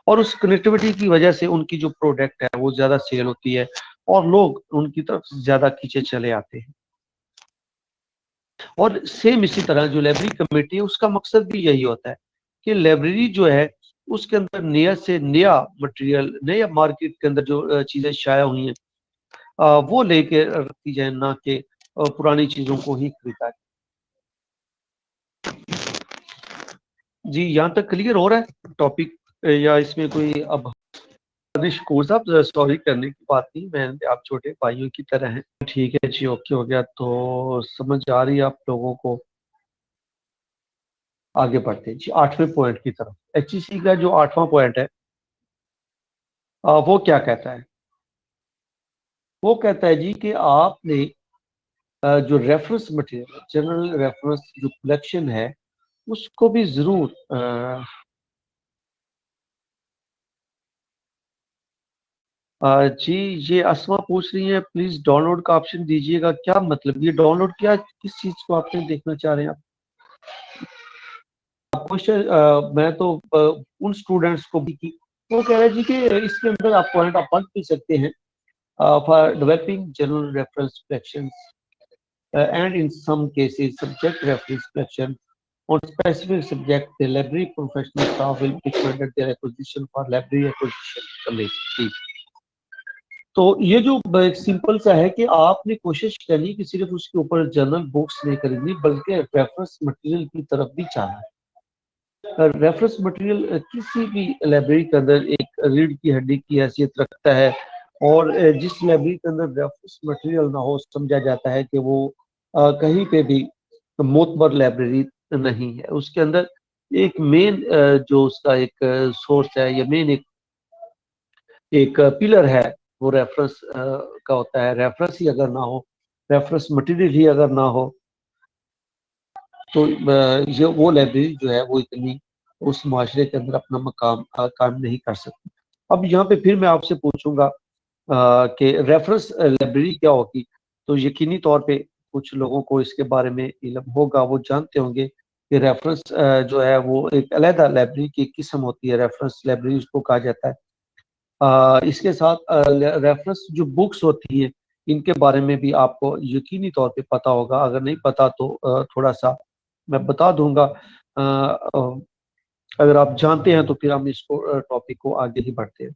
और उस कनेक्टिविटी की वजह से उनकी जो प्रोडक्ट है वो ज्यादा सेल होती है और लोग उनकी तरफ ज्यादा खींचे चले आते हैं। और सेम इसी तरह जो लाइब्रेरी कमेटी है उसका मकसद भी यही होता है कि लाइब्रेरी जो है उसके अंदर नया से नया मटेरियल, नया मार्केट के अंदर जो चीजें शाया हुई हैं वो लेके रखी जाए, ना कि पुरानी चीजों को ही खरीदा जाए। जी, यहाँ तक क्लियर हो रहा है टॉपिक या इसमें कोई अब? निष्कूर साहब, सॉरी करने की बात नहीं, मैं आप छोटे भाइयों की तरह हैं। ठीक है जी, ओके हो गया तो समझ आ रही है आप लोगों को। आगे बढ़ते हैं जी 8वें पॉइंट की तरफ। एचईसी का जो 8वां पॉइंट है वो क्या कहता है? वो कहता है जी कि आपने जो रेफरेंस मटेरियल, जनरल रेफरेंस जो कलेक्शन है उसको भी जरूर जी, ये असमा पूछ रही है प्लीज डाउनलोड का ऑप्शन दीजिएगा। क्या मतलब ये डाउनलोड, क्या किस चीज को आपने देखना चाह रहे हैं आप? क्वेश्चन मैं तो उन स्टूडेंट्स को भी की, वो कह रहे हैं जी कि इसके अंदर आप पॉइंट आप पढ़ भी सकते हैं for developing general reference collections and in some cases subject reference collection on specific subject. The library professional staff will recommend their acquisition for library acquisition committee. तो ये जो एक सिंपल सा है कि आपने कोशिश करनी कि सिर्फ उसके ऊपर जर्नल बुक्स नहीं खरीदनी बल्कि रेफरेंस मटेरियल की तरफ भी जाना है। रेफरेंस मटेरियल किसी भी लाइब्रेरी के अंदर एक रीढ़ की हड्डी की हैसियत रखता है और जिस लाइब्रेरी के अंदर रेफरेंस मटेरियल ना हो समझा जाता है कि वो कहीं पे भी मोतबर लाइब्रेरी नहीं है। उसके अंदर एक मेन जो उसका एक सोर्स है या मेन एक पिलर है वो रेफरेंस का होता है। रेफरेंस ही अगर ना हो, रेफरेंस मटेरियल ही अगर ना हो तो ये वो लाइब्रेरी जो है वो इतनी उस माशरे के अंदर अपना मकाम कायम नहीं कर सकती। अब यहाँ पे फिर मैं आपसे पूछूंगा कि रेफरेंस लाइब्रेरी क्या होगी, तो यकीनी तौर पे कुछ लोगों को इसके बारे में इल्म होगा, वो जानते होंगे कि रेफरेंस जो है वो एक अलग लाइब्रेरी की किस्म होती है, रेफरेंस लाइब्रेरी उसको कहा जाता है। इसके साथ रेफरेंस जो बुक्स होती हैं इनके बारे में भी आपको यकीनी तौर पे पता होगा, अगर नहीं पता तो थोड़ा सा मैं बता दूंगा। अगर आप जानते हैं तो फिर हम इसको टॉपिक को आगे ही बढ़ते हैं।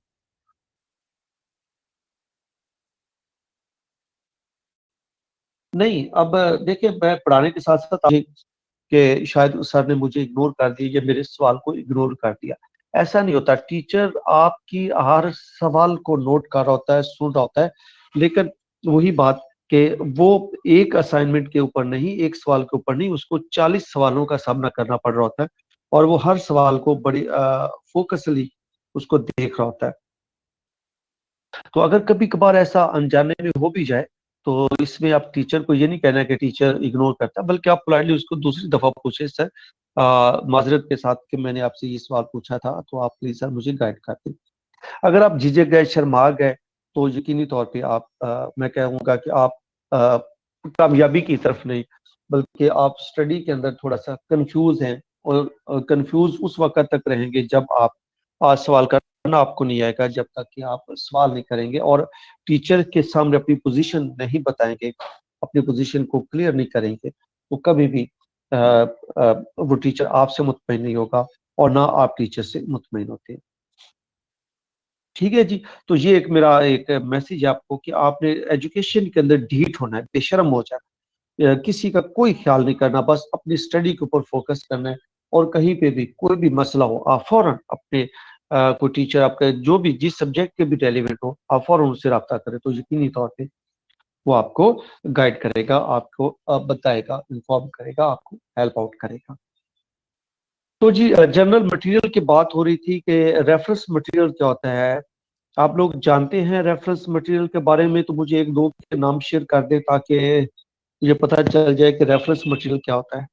नहीं, अब देखिए मैं पढ़ाने के साथ साथ कि शायद सर ने मुझे इग्नोर कर दिया या मेरे सवाल को इग्नोर कर दिया, ऐसा नहीं होता। टीचर आपकी हर सवाल को नोट कर रहा होता है, सुन रहा होता है, लेकिन वही बात कि वो एक असाइनमेंट के ऊपर नहीं, एक सवाल के ऊपर नहीं, उसको 40 सवालों का सामना करना पड़ रहा होता है और वो हर सवाल को बड़ी फोकसली उसको देख रहा होता है। तो अगर कभी कभार ऐसा अनजाने में हो भी जाए तो इसमें आप टीचर को ये नहीं कहना कि टीचर इग्नोर करता, बल्कि आप पोलाइटली उसको दूसरी दफा पूछे, सर माजरत के साथ कि मैंने आपसे ये सवाल पूछा था तो आप प्लीज सर मुझे गाइड कर दें। अगर आप झिझक गए, शर्मा गए तो यकीनी तौर पे आप मैं कहूँगा कि आप आ, कामयाबी की तरफ नहीं बल्कि आप स्टडी के अंदर थोड़ा सा कंफ्यूज हैं और कंफ्यूज उस वक्त तक रहेंगे जब आप सवाल करना आपको नहीं आएगा, जब तक कि आप सवाल नहीं करेंगे और टीचर के सामने अपनी पोजीशन नहीं बताएंगे, अपनी पोजीशन को क्लियर नहीं करेंगे, तो कभी भी वो टीचर आपसे मुतमईन नहीं होगा और ना आप टीचर से मुतमईन होते हैं। ठीक है जी, तो ये एक मेरा एक मैसेज है आपको कि आपने एजुकेशन के अंदर ढीठ होना है, बेशर्म हो जाए, किसी का कोई ख्याल नहीं करना, बस अपनी स्टडी के ऊपर फोकस करना है और कहीं पे भी कोई भी मसला हो आप फौरन अपने कोई टीचर आपका जो भी जिस सब्जेक्ट के भी रेलिवेंट हो आप फौरन उससे रब्ता करें, तो यकीनी तौर पे वो आपको गाइड करेगा, आपको बताएगा, इन्फॉर्म करेगा, आपको हेल्प आउट करेगा। तो जी जनरल मटेरियल की बात हो रही थी कि रेफरेंस मटेरियल क्या होता है। आप लोग जानते हैं रेफरेंस मटेरियल के बारे में, तो मुझे एक दो के नाम शेयर कर दे ताकि मुझे पता चल जाए कि रेफरेंस मटेरियल क्या होता है।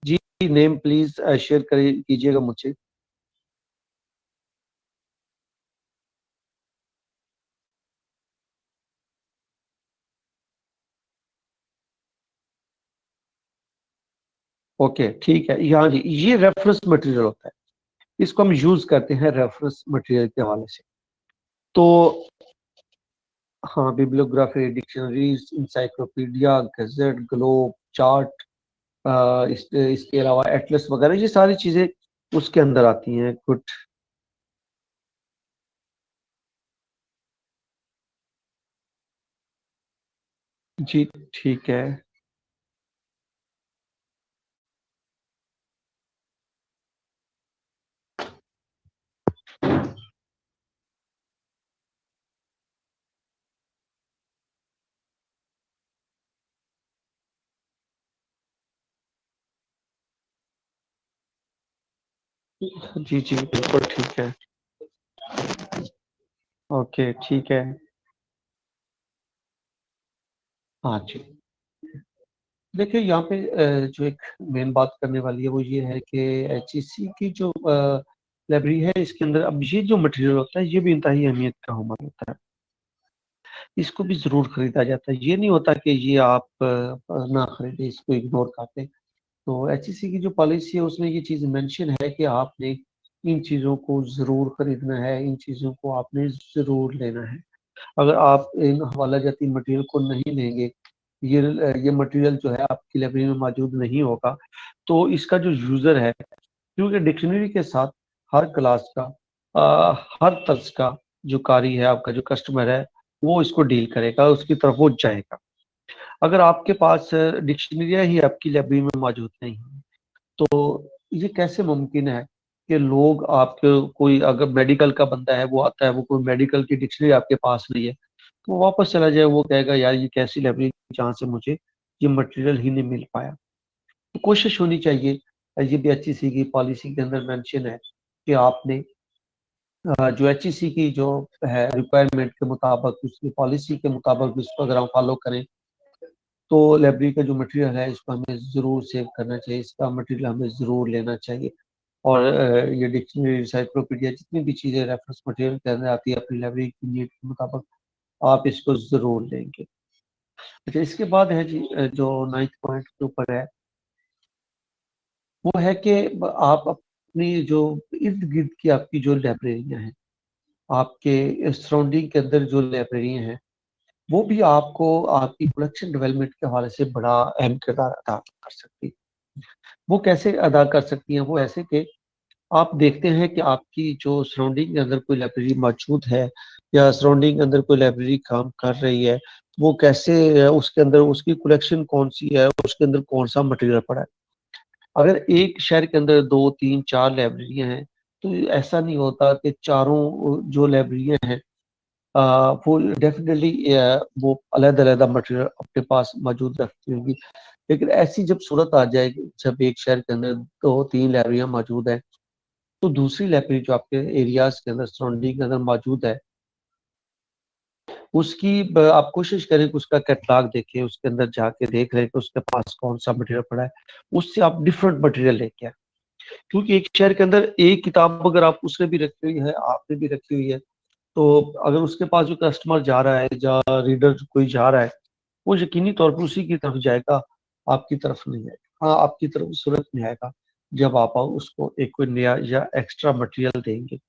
जी, नेम प्लीज शेयर कीजिएगा मुझे। ओके, ठीक है। यहाँ जी, ये रेफरेंस मटेरियल होता है, इसको हम यूज करते हैं रेफरेंस मटेरियल के हवाले से। तो हाँ, bibliography, dictionaries, encyclopedia, gazette, globe, chart, इसके अलावा एटलस वगैरह, ये सारी चीजें उसके अंदर आती हैं कुछ। जी, ठीक है। जी जी, बिल्कुल ठीक है। ओके, ठीक है। हाँ जी, देखिए यहाँ पे जो एक मेन बात करने वाली है वो ये है कि एचईसी की जो लाइब्रेरी है, इसके अंदर अब ये जो मटेरियल होता है ये भी इंतहाई अहमियत का हमारा होता है। इसको भी जरूर खरीदा जाता है, ये नहीं होता कि ये आप ना खरीदे, इसको इग्नोर करते। तो एचईसी की जो पॉलिसी है उसमें ये चीज मेंशन है कि आपने इन चीजों को जरूर खरीदना है, इन चीजों को आपने जरूर लेना है। अगर आप इन हवाला जाती मटेरियल को नहीं लेंगे, ये मटेरियल जो है आपकी लाइब्रेरी में मौजूद नहीं होगा, तो इसका जो यूजर है, क्योंकि डिक्शनरी के साथ हर क्लास का हर तर्ज का जो कारी है, आपका जो कस्टमर है, वो इसको डील करेगा, उसकी तरफ वो जाएगा। अगर आपके पास डिक्शनरियाँ ही आपकी लाइब्रेरी में मौजूद नहीं है, तो ये कैसे मुमकिन है कि लोग आपके, कोई अगर मेडिकल का बंदा है वो आता है, वो कोई मेडिकल की डिक्शनरी आपके पास नहीं है, तो वो वापस चला जाए, वो कहेगा यार ये कैसी लाइब्रेरी जहाँ से मुझे ये मटेरियल ही नहीं मिल पाया। तो कोशिश होनी चाहिए, ये भी एचईसी की पॉलिसी के अंदर मेंशन है कि आपने जो एचईसी की जो है रिक्वायरमेंट के मुताबिक, उसकी पॉलिसी के मुताबिक इसको अगर हम फॉलो करें, तो लाइब्रेरी का जो मटेरियल है इसको हमें ज़रूर सेव करना चाहिए, इसका मटेरियल हमें ज़रूर लेना चाहिए। और ये डिक्शनरी, इंसाइक्लोपीडिया, जितनी भी चीज़ें रेफरेंस मटेरियल के अंदर आती है अपनी लाइब्रेरी की नीड के मुताबिक, आप इसको ज़रूर लेंगे। अच्छा, इसके बाद है जी, जो 9th पॉइंट के ऊपर है, वो है कि आप अपनी जो इर्द गिर्द की आपकी जो लाइब्रेरियाँ हैं, आपके सराउंडिंग के अंदर जो लाइब्रेरियाँ हैं, वो भी आपको आपकी कलेक्शन डेवलपमेंट के हवाले से बड़ा अहम किरदार अदा कर सकती है। वो कैसे अदा कर सकती हैं? वो ऐसे कि आप देखते हैं कि आपकी जो सराउंडिंग के अंदर कोई लाइब्रेरी मौजूद है, या सराउंडिंग के अंदर कोई लाइब्रेरी काम कर रही है, वो कैसे उसके अंदर उसकी कलेक्शन कौन सी है, उसके अंदर कौन सा मटेरियल पड़ा है। अगर एक शहर के अंदर दो तीन चार लाइब्रेरियां हैं, तो ऐसा नहीं होता कि चारों जो लाइब्रेरियां हैं वो डेफिनेटली वो अलग अलग मटेरियल अपने पास मौजूद रखती होंगी। लेकिन ऐसी जब सूरत आ जाएगी, जब एक शहर के अंदर दो तीन लाइब्रेरियां मौजूद है, तो दूसरी लाइब्रेरी जो आपके एरियाज के अंदर सराउंडिंग के अंदर मौजूद है, उसकी आप कोशिश करें कि उसका कैटलॉग देखें, उसके अंदर जाके देख रहे हैं कि उसके पास कौन सा मटेरियल पड़ा है, उससे आप डिफरेंट मटेरियल लेके आए। क्योंकि एक शहर के अंदर एक किताब अगर आप उसने भी रखी हुई है, आपने भी रखी हुई है, तो अगर उसके पास जो कस्टमर जा रहा है या रीडर कोई जा रहा है, वो यकीनी तौर पर उसी की तरफ जाएगा, आपकी तरफ नहीं आएगा। हाँ, आपकी तरफ सूरत में आएगा जब आप उसको एक कोई नया या एक्स्ट्रा मटेरियल देंगे।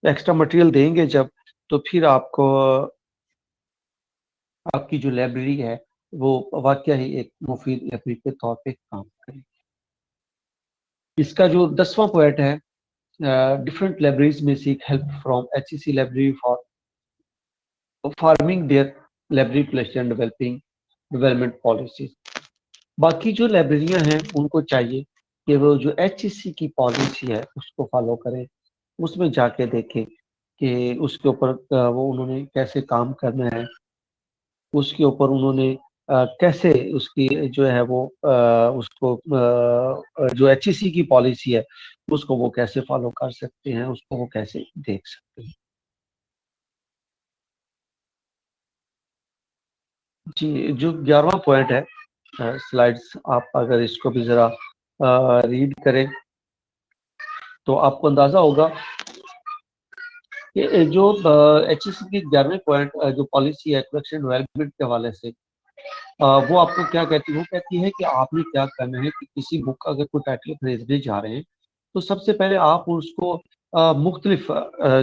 एक्स्ट्रा मटेरियल देंगे जब, तो फिर आपको आपकी जो लाइब्रेरी है वो वाकई ही एक मुफीद लाइब्रेरी के तौर पे काम करेगी। इसका जो 10वां पॉइंट है, डिफरेंट लाइब्रेरीज में seek help from HEC library for forming their library collection developing development policy. बाकी जो लाइब्रेरियां हैं उनको चाहिए कि वो जो एचईसी की पॉलिसी है उसको फॉलो करें, उसमें जाके देखें कि उसके ऊपर वो उन्होंने कैसे काम करना है, उसके ऊपर उन्होंने कैसे उसकी जो है वो उसको जो एचईसी की पॉलिसी है उसको वो कैसे फॉलो कर सकते हैं, उसको वो कैसे देख सकते हैं। जी, जो 11वां पॉइंट है, स्लाइड्स आप अगर इसको भी जरा रीड करें तो आपको अंदाजा होगा कि जो एचईसी की 11वें पॉइंट जो पॉलिसी है कलेक्शन डेवलपमेंट के हवाले से, वो आपको क्या कहती है, वो कहती है कि आपने क्या करना है कि किसी बुक का अगर कोई टाइटल खरीदने जा रहे हैं तो सबसे पहले आप उसको मुख्तलिफ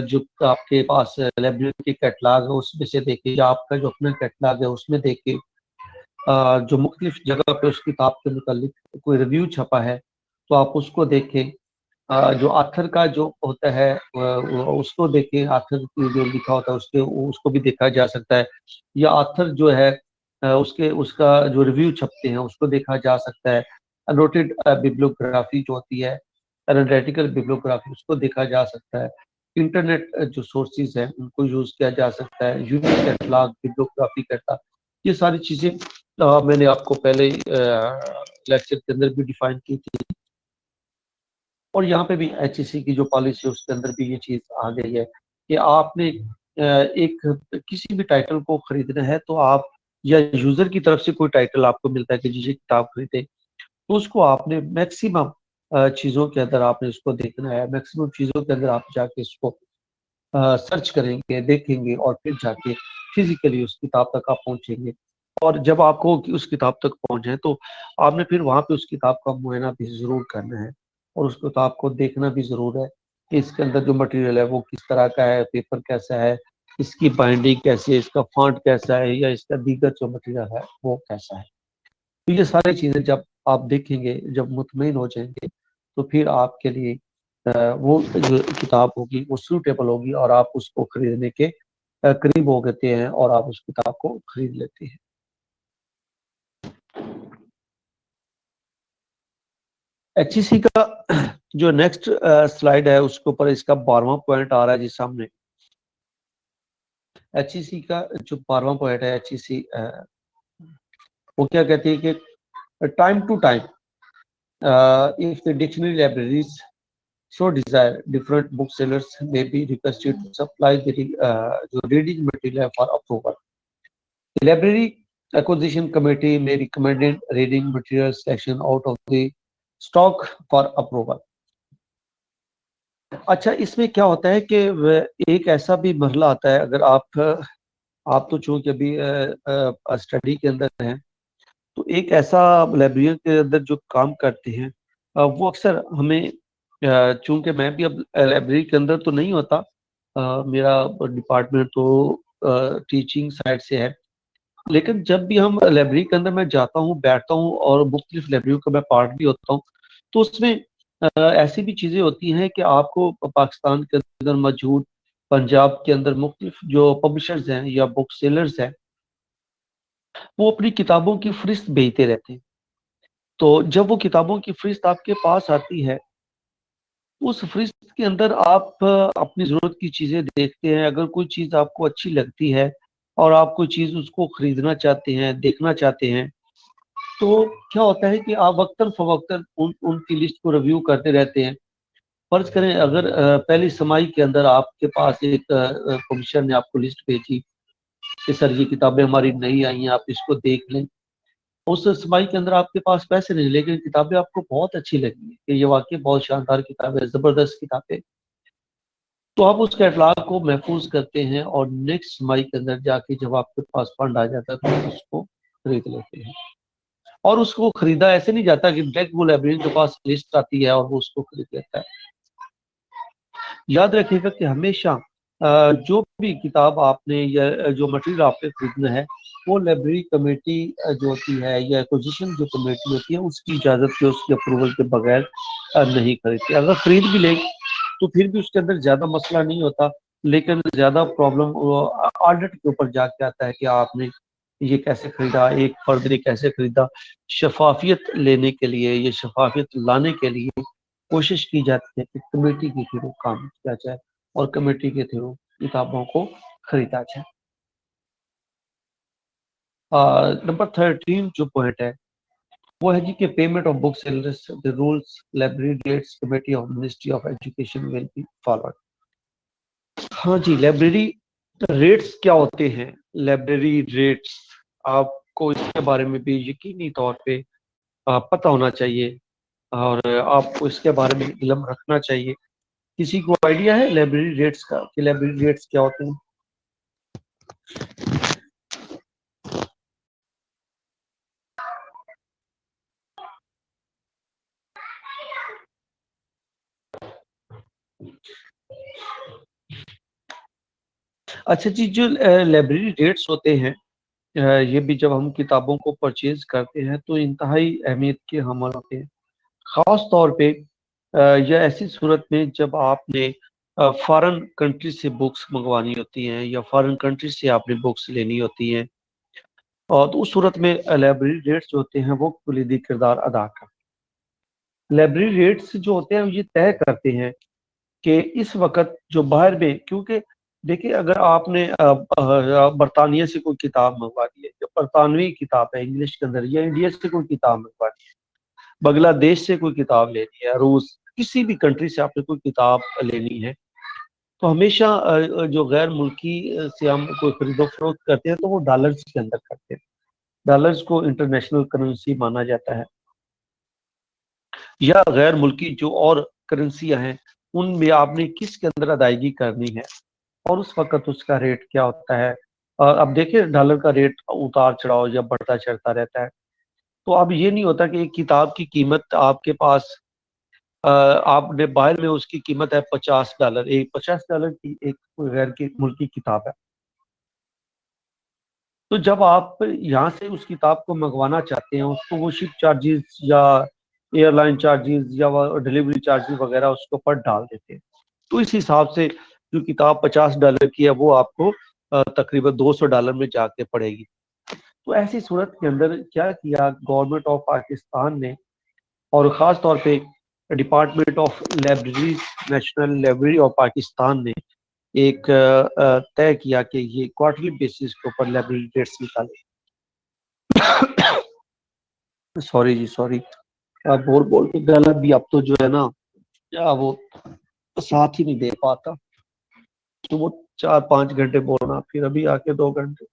जो आपके पास लाइब्रेरी के कैटलॉग है उसमें से देखें, या आपका जो अपना कैटलॉग है उसमें देखें, जो मुख्तलिफ जगह पे उस किताब के मुतालिक कोई रिव्यू छपा है तो आप उसको देखें। जो आथर का जो होता है उसको देखें, आथर की जो लिखा होता है उसके उसको भी देखा जा सकता है, या आथर जो है उसके उसका जो रिव्यू छपते हैं उसको देखा जा सकता है। अनोटेड बिब्लियोग्राफी जो होती है, एनालिटिकल बिब्लियोग्राफी, उसको देखा जा सकता है। इंटरनेट जो सोर्सेज हैं उनको यूज किया जा सकता है, यूनिक कैटलॉग बिब्लियोग्राफी कैटलॉग, ये सारी चीजें मैंने आपको पहले लेक्चर के अंदर भी डिफाइन की थी, और यहाँ पे भी एचईसी की जो पॉलिसी है उसके अंदर भी ये चीज आ गई है कि आपने एक किसी भी टाइटल को खरीदना है तो आप, या यूजर की तरफ से कोई टाइटल आपको मिलता है कि जिसे किताब खरीदे, तो उसको आपने मैक्सिमम चीजों के अंदर आपने उसको देखना है, मैक्सिमम चीजों के अंदर आप जाके इसको सर्च करेंगे, देखेंगे, और फिर जाके फिजिकली उस किताब तक आप पहुंचेंगे। और जब आपको उस किताब तक पहुंचे तो आपने फिर वहां पे उस किताब का मुआयना भी जरूर करना है, और उस किताब को देखना भी जरूर है कि इसके अंदर जो मटेरियल है वो किस तरह का है, पेपर कैसा है, इसकी बाइंडिंग कैसी है, इसका फॉन्ट कैसा है, या इसका दीगर जो मटेरियल है वो कैसा है। तो ये सारी चीजें जब आप देखेंगे, जब मुतमईन हो जाएंगे, तो फिर आपके लिए वो जो किताब होगी वो सूटेबल होगी, और आप उसको खरीदने के करीब हो गए हैं, और आप उस किताब को खरीद लेते हैं। एचईसी का जो नेक्स्ट स्लाइड है उसके ऊपर इसका 12वां पॉइंट आ रहा है जी सामने। एचईसी का जो 12वां पॉइंट है, एचईसी वो क्या कहती है कि time to time if the dictionary libraries so desire, different booksellers may be requested to supply the reading material for approval. The library acquisition committee may recommend reading material selection out of the stock for approval. अच्छा, इसमें क्या होता है कि एक ऐसा भी मरला आता है, अगर आप तो चूंकि अभी स्टडी के अंदर हैं, तो एक ऐसा लाइब्रेरियन के अंदर जो काम करते हैं वो अक्सर हमें, चूंकि मैं भी अब लाइब्रेरी के अंदर तो नहीं होता, मेरा डिपार्टमेंट तो टीचिंग साइड से है, लेकिन जब भी हम लाइब्रेरी के अंदर मैं जाता हूँ, बैठता हूँ, और मुख्तलिफ लाइब्रेरी का मैं पार्ट भी होता हूँ, तो उसमें ऐसी भी चीज़ें होती हैं कि आपको पाकिस्तान के अंदर मौजूद, पंजाब के अंदर मुख्तलिफ जो पब्लिशर्स हैं या बुक सेलर्स हैं, वो अपनी किताबों की फहरिस्त भेजते रहते हैं। तो जब वो किताबों की फहरिस्त आपके पास आती है, उस फहरिस्त के अंदर आप अपनी ज़रूरत की चीज़ें देखते हैं। अगर कोई चीज़ आपको अच्छी लगती है और आप कोई चीज़ उसको खरीदना चाहते हैं, देखना चाहते हैं, तो क्या होता है कि आप वक्तन फवक्तन उनकी लिस्ट को रिव्यू करते रहते हैं। फर्ज करें अगर पहली समाई के अंदर आपके पास एक पब्लिशर ने आपको लिस्ट भेजी कि सर ये किताबें हमारी नई आई हैं, आप इसको देख लें। उस समाई के अंदर आपके पास पैसे नहीं, लेकिन किताबें आपको बहुत अच्छी लगी कि ये वाकई बहुत शानदार किताब है, जबरदस्त किताब है, तो आप उस कैटलॉग को महफूज करते हैं, और नेक्स्ट समाई के अंदर जाके जब आपके पास फंड आ जाता है तो आप उसको खरीद लेते हैं। और उसको खरीदा ऐसे नहीं जाता कि डायरेक्ट वो लाइब्रेरियन के पास लिस्ट आती है और वो उसको खरीद लेता है। याद रखिएगा कि हमेशा जो भी किताब आपने या जो मटेरियल आपने खरीदना है, वो लाइब्रेरी कमेटी जो होती है या एक्विजिशन जो कमेटी होती है उसकी इजाजत के, उसके अप्रूवल के बगैर नहीं खरीदते। अगर खरीद भी ले तो फिर भी उसके अंदर ज्यादा मसला नहीं होता, लेकिन ज्यादा प्रॉब्लम ऑडिट के ऊपर जाके आता है कि आपने ये कैसे खरीदा, एक फर्द ने कैसे खरीदा। शफाफियत लेने के लिए, ये शफाफियत लाने के लिए कोशिश की जाती है कि कमेटी के थ्रू काम किया जाए और कमेटी के थ्रू किताबों को खरीदा जाए। नंबर 13 जो पॉइंट है वो है जी कि payment of books the rules library rates committee of ministry of education will be followed. हाँ जी, लाइब्रेरी रेट्स क्या होते हैं? लाइब्रेरी रेट्स आपको इसके बारे में भी यकीनी तौर पे पता होना चाहिए और आपको इसके बारे में इल्म रखना चाहिए। किसी को आइडिया है लाइब्रेरी रेट्स का कि लाइब्रेरी रेट्स क्या होते हैं? अच्छा जी, जो लाइब्रेरी रेट्स होते हैं, ये भी जब हम किताबों को परचेज करते हैं तो इंतहाई अहमियत के हमल होते हैं। खास तौर पे यह ऐसी सूरत में जब आपने फॉरेन कंट्री से बुक्स मंगवानी होती हैं या फॉरेन कंट्री से आपने बुक्स लेनी होती हैं, और तो उस सूरत में लाइब्रेरी रेट्स जो होते हैं वो कुलीदी किरदार अदा करते हैं। लाइब्रेरी रेट्स जो होते हैं ये तय करते हैं कि इस वक्त जो बाहर में, क्योंकि देखिए अगर आपने बरतानिया से कोई किताब मंगवानी है, जो बरतानवी किताब है इंग्लिश के अंदर, या इंडिया से कोई किताब मंगवानी है, बांग्लादेश से कोई किताब लेनी है, रूस, किसी भी कंट्री से आपने कोई किताब लेनी है, तो हमेशा जो गैर मुल्की से हम कोई खरीदो फरोख्त करते हैं तो वो डॉलर्स के अंदर करते हैं। डॉलर्स को इंटरनेशनल करेंसी माना जाता है। या गैर मुल्की जो और करेंसियां हैं उनमें आपने किसके अंदर अदायगी करनी है और उस वक्त उसका रेट क्या होता है। अब देखिए डॉलर का रेट उतार चढ़ाव या बढ़ता चढ़ता रहता है, तो अब ये नहीं होता कि एक किताब की कीमत आपके पास आपने बाहर में उसकी कीमत है $50, एक $50 की एक गैर की मुल्की किताब है, तो जब आप यहाँ से उस किताब को मंगवाना चाहते हैं उसको वो शिप चार्जेस या एयरलाइन चार्जेस या डिलीवरी चार्जेस वगैरह उसके ऊपर डाल देते हैं। तो इस हिसाब से जो किताब $50 की है वो आपको तकरीबन $200 में जाके पड़ेगी। तो ऐसी सूरत के अंदर क्या किया गवर्नमेंट ऑफ पाकिस्तान ने, और ख़ास तौर पे department of library, national library of Pakistan ने एक तय किया कि ये क्वार्टरली बेसिस के ऊपर लाइब्रेरी रेट्स निकाले। सॉरी जी, सॉरी, आप बोल बोल के गला भी अब तो जो है ना, या वो साथ ही नहीं दे पाता, तो वो 4-5 घंटे बोलना फिर अभी आके 2 घंटे।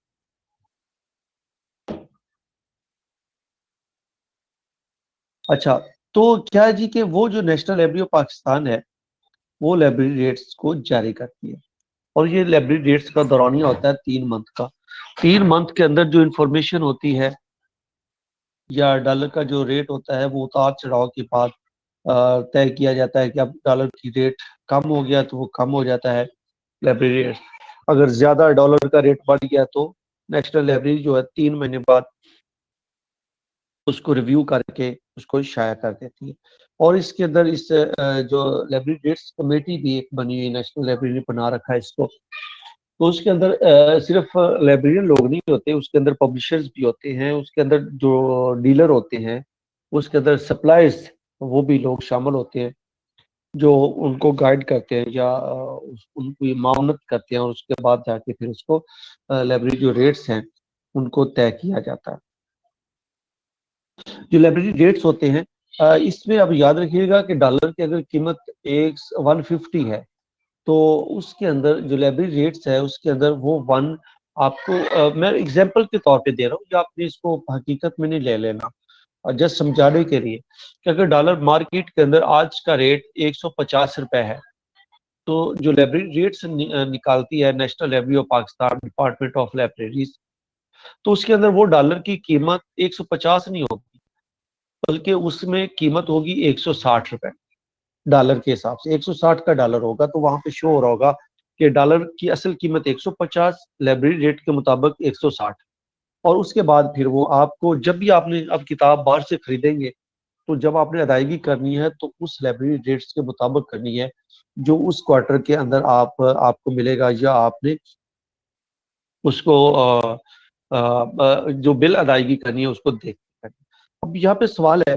अच्छा, तो क्या है जी कि वो जो नेशनल लाइब्रेरी ऑफ पाकिस्तान है वो लाइब्रेरी रेट्स को जारी करती है, और ये लाइब्रेरी रेट्स का दौरानिया होता है 3 मंथ का। 3 मंथ के अंदर जो इंफॉर्मेशन होती है या डॉलर का जो रेट होता है वो उतार चढ़ाव के बाद तय किया जाता है कि अब डॉलर की रेट कम हो गया तो वो कम हो जाता है लाइब्रेरी रेट। अगर ज्यादा डॉलर का रेट बढ़ गया तो नेशनल लाइब्रेरी जो है 3 महीने बाद उसको रिव्यू करके उसको शाया कर देती है। और इसके अंदर इस जो लाइब्रेरी रेट्स कमेटी भी एक बनी हुई, नेशनल लाइब्रेरी बना रखा है इसको, तो उसके अंदर सिर्फ लाइब्रेरियन लोग नहीं होते, उसके अंदर पब्लिशर्स भी होते हैं, उसके अंदर जो डीलर होते हैं, उसके अंदर सप्लायर्स, वो भी लोग शामिल होते हैं जो उनको गाइड करते हैं या उनको मामनत करते हैं, और उसके बाद जाके फिर उसको लाइब्रेरी जो रेट्स हैं उनको तय किया जाता है। जो लाइब्रेरी रेट्स होते हैं इसमें अब याद रखिएगा कि डॉलर की अगर कीमत एक 150 है तो उसके अंदर जो लाइब्रेरी रेट्स है उसके अंदर वो वन आपको मैं एग्जांपल के तौर पे दे रहा हूँ, या आपने इसको हकीकत में नहीं ले लेना, और जस्ट समझाने के लिए कि अगर डॉलर मार्केट के अंदर आज का रेट ₹150 है, तो जो लाइब्रेरी रेट्स निकालती है national library of Pakistan, department of libraries, तो उसके अंदर वो डॉलर की कीमत 150 नहीं होगी, बल्कि उसमें कीमत होगी ₹160 डॉलर के हिसाब से। 160 का डॉलर होगा तो वहां पे शो हो रहा होगा कि डॉलर की असल कीमत 150, लाइब्रेरी रेट के मुताबिक 160। और उसके बाद फिर वो आपको जब भी आपने अब किताब बाहर से खरीदेंगे तो जब आपने अदायगी करनी है तो उस लाइब्रेरी रेट्स के मुताबिक करनी है जो उस क्वार्टर के अंदर आपको मिलेगा, या आपने उसको जो बिल अदायगी करनी है उसको देख कर। अब यहाँ पे सवाल है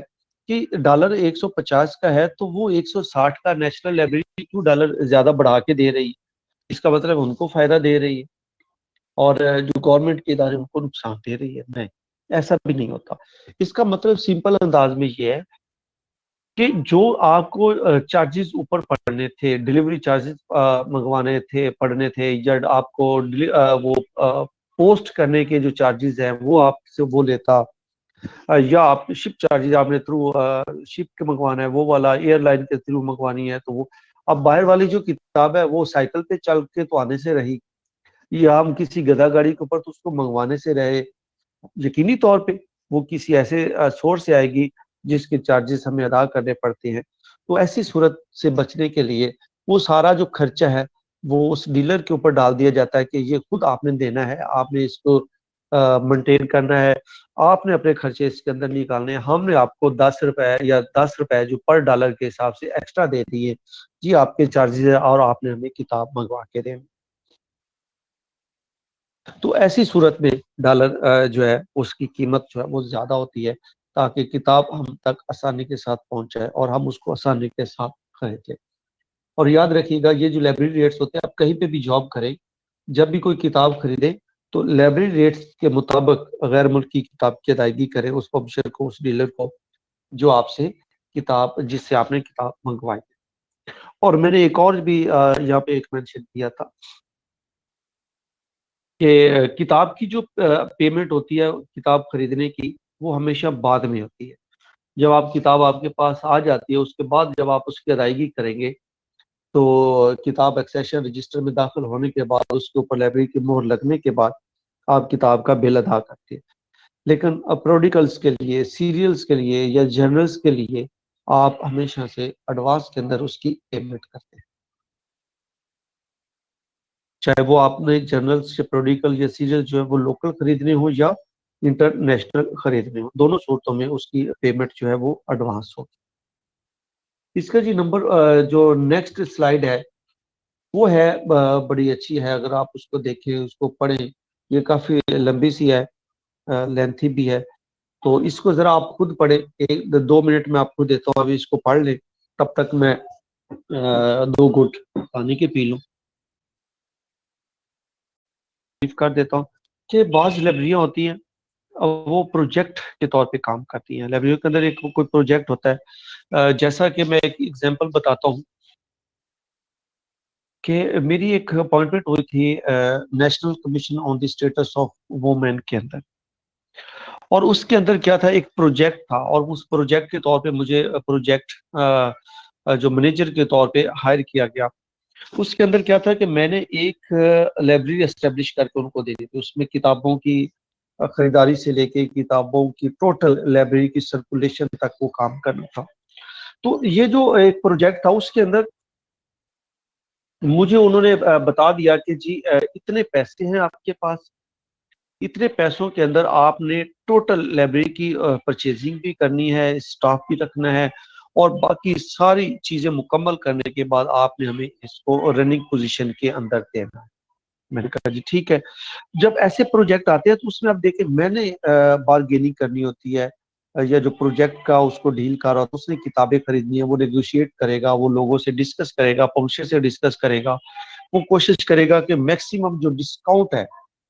कि डॉलर 150 का है तो वो 160 का नेशनल लाइब्रेरी क्यों डॉलर ज्यादा बढ़ा के दे रही है? इसका मतलब उनको फायदा दे रही है। और जो गवर्नमेंट के इदारे उनको नुकसान दे रही है। नहीं, ऐसा भी नहीं होता। इसका मतलब सिंपल अंदाज में ये है कि जो आपको चार्जेस ऊपर पड़ने थे, डिलीवरी चार्जेस मंगवाने थे, पड़ने थे, या आपको वो पोस्ट करने के जो चार्जेस हैं वो आपसे वो लेता, या आप शिप चार्जेस आपने थ्रू शिप के मंगवाना है, वो वाला एयरलाइन के थ्रू मंगवानी है, तो वो अब बाहर वाली जो किताब है वो साइकिल पे चल के तो आने से रही, या हम किसी गधा गाड़ी के ऊपर तो उसको मंगवाने से रहे, यकीनी तौर पे वो किसी ऐसे सोर्स से आएगी जिसके चार्जेस हमें अदा करने पड़ते हैं। तो ऐसी सूरत से बचने के लिए वो सारा जो खर्चा है वो उस डीलर के ऊपर डाल दिया जाता है कि ये खुद आपने देना है, आपने इसको मेंटेन करना है, आपने अपने खर्चे इसके अंदर निकालने हैं, हमने आपको 10 रुपए या 10 रुपए जो पर डॉलर के हिसाब से एक्स्ट्रा दे दिए, जी आपके चार्जेस है और आपने हमें किताब मंगवा के देनी। तो ऐसी सूरत में डॉलर जो है उसकी कीमत जो है वो ज्यादा होती है, ताकि किताब हम तक आसानी के साथ पहुंच जाए और हम उसको आसानी के साथ खरीद लें। और याद रखिएगा, ये जो लाइब्रेरी रेट्स होते हैं, आप कहीं पे भी जॉब करें, जब भी कोई किताब खरीदे तो लाइब्रेरी रेट्स के मुताबिक गैर मुल्की किताब की अदायगी करें उस पब्लिशर को, उस डीलर को जो आपसे किताब जिससे आपने किताब मंगवाई। और मैंने एक और भी यहाँ पे एक मेंशन किया था कि किताब की जो पेमेंट होती है किताब खरीदने की, वो हमेशा बाद में होती है। जब आप किताब आपके पास आ जाती है उसके बाद जब आप उसकी अदायगी करेंगे, तो किताब एक्सेशन रजिस्टर में दाखिल होने के बाद उसके ऊपर लाइब्रेरी की मोहर लगने के बाद आप किताब का बिल अदा करते हैं। लेकिन प्रोडिकल्स के लिए, सीरियल्स के लिए या जर्नल्स के लिए आप हमेशा से एडवांस के अंदर उसकी पेमेंट करते हैं, चाहे वो आपने जर्नल्स या प्रोडिकल या सीरियल जो है वो लोकल खरीदने हो या इंटरनेशनल खरीदने हो, दोनों सूरतों में उसकी पेमेंट जो है वो एडवांस होगी। इसका जी नंबर जो नेक्स्ट स्लाइड है वो है बड़ी अच्छी है, अगर आप उसको देखें उसको पढ़ें, ये काफी लंबी सी है, लेंथी भी है, तो इसको जरा आप खुद पढ़ें, 1-2 मिनट में आपको देता हूँ, अभी इसको पढ़ लें, तब तक मैं 2 घुट पानी के पी लूँ। कर देता हूँ कि बाज़ लाइब्रेरियाँ होती हैं, वो प्रोजेक्ट के तौर पे काम करती हैं। लाइब्रेरी के अंदर एक कोई प्रोजेक्ट होता है, जैसा कि मैं एक एग्जांपल बताता हूँ कि मेरी एक अपॉइंटमेंट हुई थी national commission on the status of women के अंदर, और उसके अंदर क्या था, एक प्रोजेक्ट था, और उस प्रोजेक्ट के तौर पे मुझे प्रोजेक्ट जो मैनेजर के तौर पे हायर किया गया। उसके अंदर क्या था कि मैंने एक लाइब्रेरी एस्टेब्लिश करके उनको दे दी थी, उसमें किताबों की खरीदारी से लेके किताबों की टोटल लाइब्रेरी की सर्कुलेशन तक वो काम करना था। तो ये जो एक प्रोजेक्ट था उसके अंदर मुझे उन्होंने बता दिया कि जी इतने पैसे हैं आपके पास, इतने पैसों के अंदर आपने टोटल लाइब्रेरी की परचेजिंग भी करनी है, स्टाफ भी रखना है, और बाकी सारी चीजें मुकम्मल करने के बाद आपने हमें इसको रनिंग पोजीशन के अंदर देना है। मैंने कहा जी ठीक है। जब ऐसे प्रोजेक्ट आते हैं तो उसमें आप देखें, मैंने बारगेनिंग करनी होती है, या जो प्रोजेक्ट का उसको डील कर रहा होता है उसने किताबें खरीदनी है, वो नेगोशिएट करेगा, वो लोगों से डिस्कस करेगा, पब्लिशर से डिस्कस करेगा, वो कोशिश करेगा कि मैक्सिमम जो डिस्काउंट है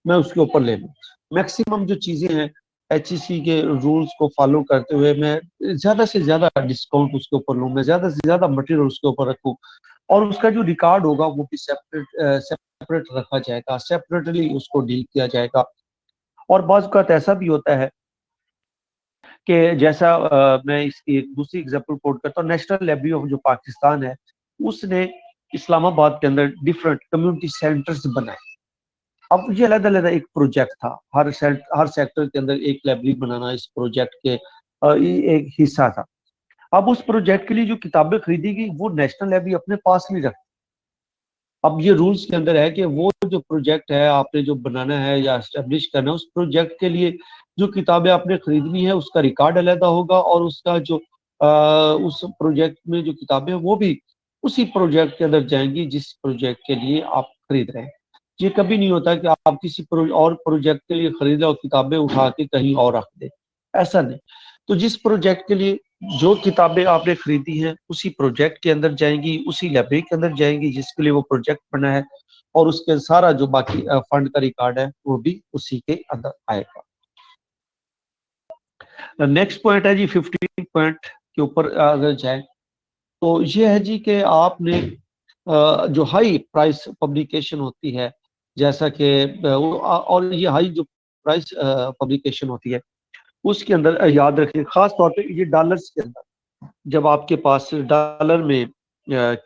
मैं उसके ऊपर ले लूँ, मैक्सिमम जो चीजें हैं एचईसी के रूल्स को फॉलो करते हुए मैं ज्यादा से ज्यादा डिस्काउंट उसके ऊपर लूँ, मैं ज्यादा से ज्यादा मटेरियल उसके ऊपर रखूँ, और उसका जो रिकॉर्ड होगा वो भी सेपरेट रखा जाएगा, सेपरेटली उसको डील किया जाएगा। और बाज़ औक़ात ऐसा भी होता है कि जैसा मैं इसकी एक दूसरी एग्जांपल कोट करता हूँ, नेशनल लाइब्रेरी ऑफ जो पाकिस्तान है, उसने इस्लामाबाद के अंदर डिफरेंट कम्युनिटी सेंटर्स बनाए। अब ये अलग-अलग एक प्रोजेक्ट था, हर सेक्टर के अंदर एक लाइब्रेरी बनाना इस प्रोजेक्ट के ये एक हिस्सा था। अब उस प्रोजेक्ट के लिए जो किताबें खरीदी गई वो नेशनल लाइब्रेरी अपने पास नहीं रखती। अब ये रूल्स के अंदर है कि वो जो प्रोजेक्ट है आपने जो बनाना है या एस्टेब्लिश करना है, उस प्रोजेक्ट के लिए जो किताबें आपने खरीदनी है उसका रिकॉर्ड अलग होगा, और उसका जो उस प्रोजेक्ट में जो किताबें वो भी उसी प्रोजेक्ट के अंदर जाएंगी जिस प्रोजेक्ट के लिए आप खरीद रहे हैं। ये कभी नहीं होता कि आप किसी और प्रोजेक्ट के लिए खरीदे और किताबें उठा के कहीं और रख दें, ऐसा नहीं। तो जिस प्रोजेक्ट के लिए जो किताबें आपने खरीदी हैं उसी प्रोजेक्ट के अंदर जाएंगी, उसी लाइब्रेरी के अंदर जाएंगी जिसके लिए वो प्रोजेक्ट बना है, और उसके सारा जो बाकी फंड का रिकॉर्ड है वो भी उसी के अंदर आएगा। नेक्स्ट पॉइंट है जी 15 पॉइंट के ऊपर अगर जाए तो ये है जी कि आपने जो हाई प्राइस पब्लिकेशन होती है, जैसा कि और ये हाई जो प्राइस पब्लिकेशन होती है उसके अंदर याद रखिए, खास तौर पे ये डॉलर्स के अंदर, जब आपके पास डॉलर में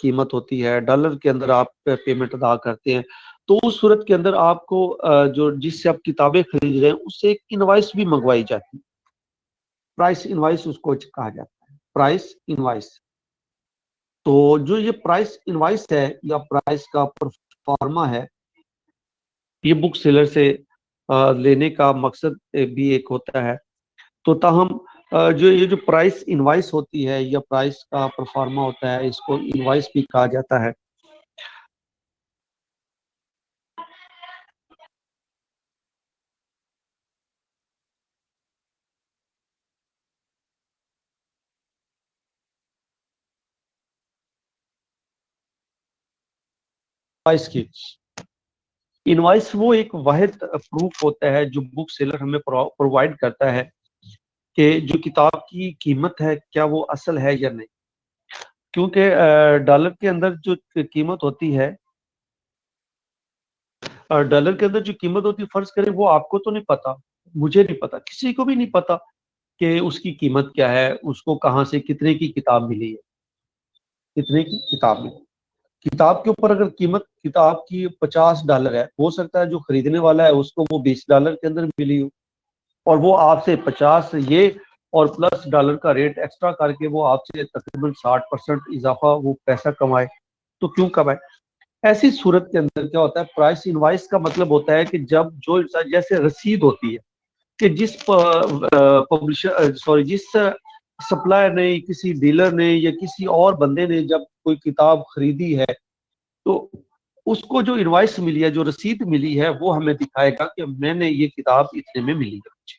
कीमत होती है, डॉलर के अंदर आप पेमेंट अदा करते हैं, तो उस सूरत के अंदर आपको जो जिससे आप किताबें खरीद रहे हैं उससे एक इनवाइस भी मंगवाई जाती है। प्राइस इनवाइस उसको कहा जाता है, प्राइस इनवाइस। तो जो ये प्राइस इनवाइस है या प्राइस का परफॉर्मा है, ये बुक सेलर से लेने का मकसद भी एक होता है। तो ताहम जो ये जो प्राइस इनवाइस होती है या प्राइस का परफॉर्मा होता है, इसको इनवाइस भी कहा जाता है। इनवाइस की इनवाइस वो एक वाहिद प्रूफ होता है जो बुक सेलर हमें प्रोवाइड करता है कि जो किताब की कीमत है क्या वो असल है या नहीं। क्योंकि डॉलर के अंदर जो कीमत होती है, डॉलर के अंदर जो कीमत होती है, फर्ज करें वो आपको तो नहीं पता, मुझे नहीं पता, किसी को भी नहीं पता कि उसकी कीमत क्या है, उसको कहाँ से कितने की किताब मिली है, कितने की किताब मिली। किताब के ऊपर अगर कीमत किताब की $50 है, हो सकता है जो खरीदने वाला है उसको वो $20 के अंदर मिली हो, और वो आपसे 50 ये और प्लस डॉलर का रेट एक्स्ट्रा करके वो आपसे तकरीबन 60% इजाफा वो पैसा कमाए। तो क्यों कमाए? ऐसी सूरत के अंदर क्या होता है, प्राइस इनवाइस का मतलब होता है कि जब जो जैसे रसीद होती है कि जिस पब्लिशर सॉरी जिस सप्लायर ने, किसी डीलर ने या किसी और बंदे ने जब कोई किताब खरीदी है, तो उसको जो इनवाइस मिली है, जो रसीद मिली है, वो हमें दिखाएगा कि मैंने ये किताब इतने में मिली है मुझे।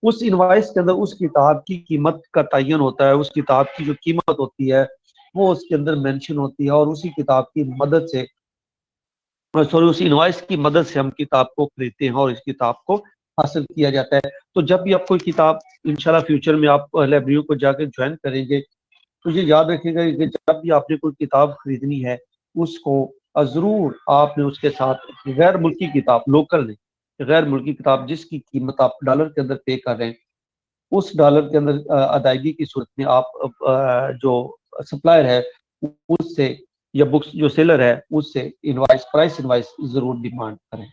उस इनवाइस के अंदर उस किताब की कीमत का तयन होता है, उस किताब की जो कीमत होती है वो उसके अंदर मेंशन होती है, और उसी किताब की मदद से, सॉरी उस इनवाइस की मदद से हम किताब को खरीदते हैं और इस किताब को हासिल किया जाता है। तो जब भी आप कोई किताब इंशाल्लाह फ्यूचर में आप लाइब्रेरी को जाकर ज्वाइन करेंगे, तो ये याद रखिएगा कि जब भी आपने कोई किताब खरीदनी है, उसको जरूर आपने उसके साथ गैर मुल्की किताब, लोकल नहीं, गैर मुल्की किताब जिसकी कीमत आप डॉलर के अंदर पे कर रहे हैं, उस डॉलर के अंदर अदायगी की सूरत में आप जो सप्लायर है उससे या बुक्स जो सेलर है उससे इनवाइस, प्राइस इनवाइस जरूर डिमांड करें।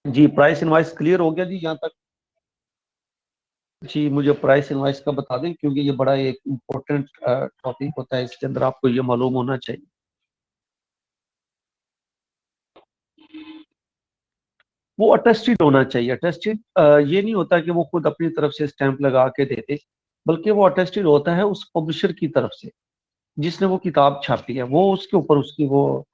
जी प्राइस इनवाइस क्लियर हो गया जी यहाँ तक? जी मुझे प्राइस इनवाइस का बता दें, क्योंकि ये बड़ा एक इम्पोर्टेंट टॉपिक होता है, इसके अंदर आपको ये मालूम होना चाहिए। वो अटेस्टेड होना चाहिए। अटेस्टेड ये नहीं होता कि वो खुद अपनी तरफ से स्टैंप लगा के देते, बल्कि वो अटेस्टेड होता है उस पब्लिशर की तरफ से जिसने वो किताब छापी है, वो उसके ऊपर उसकी वो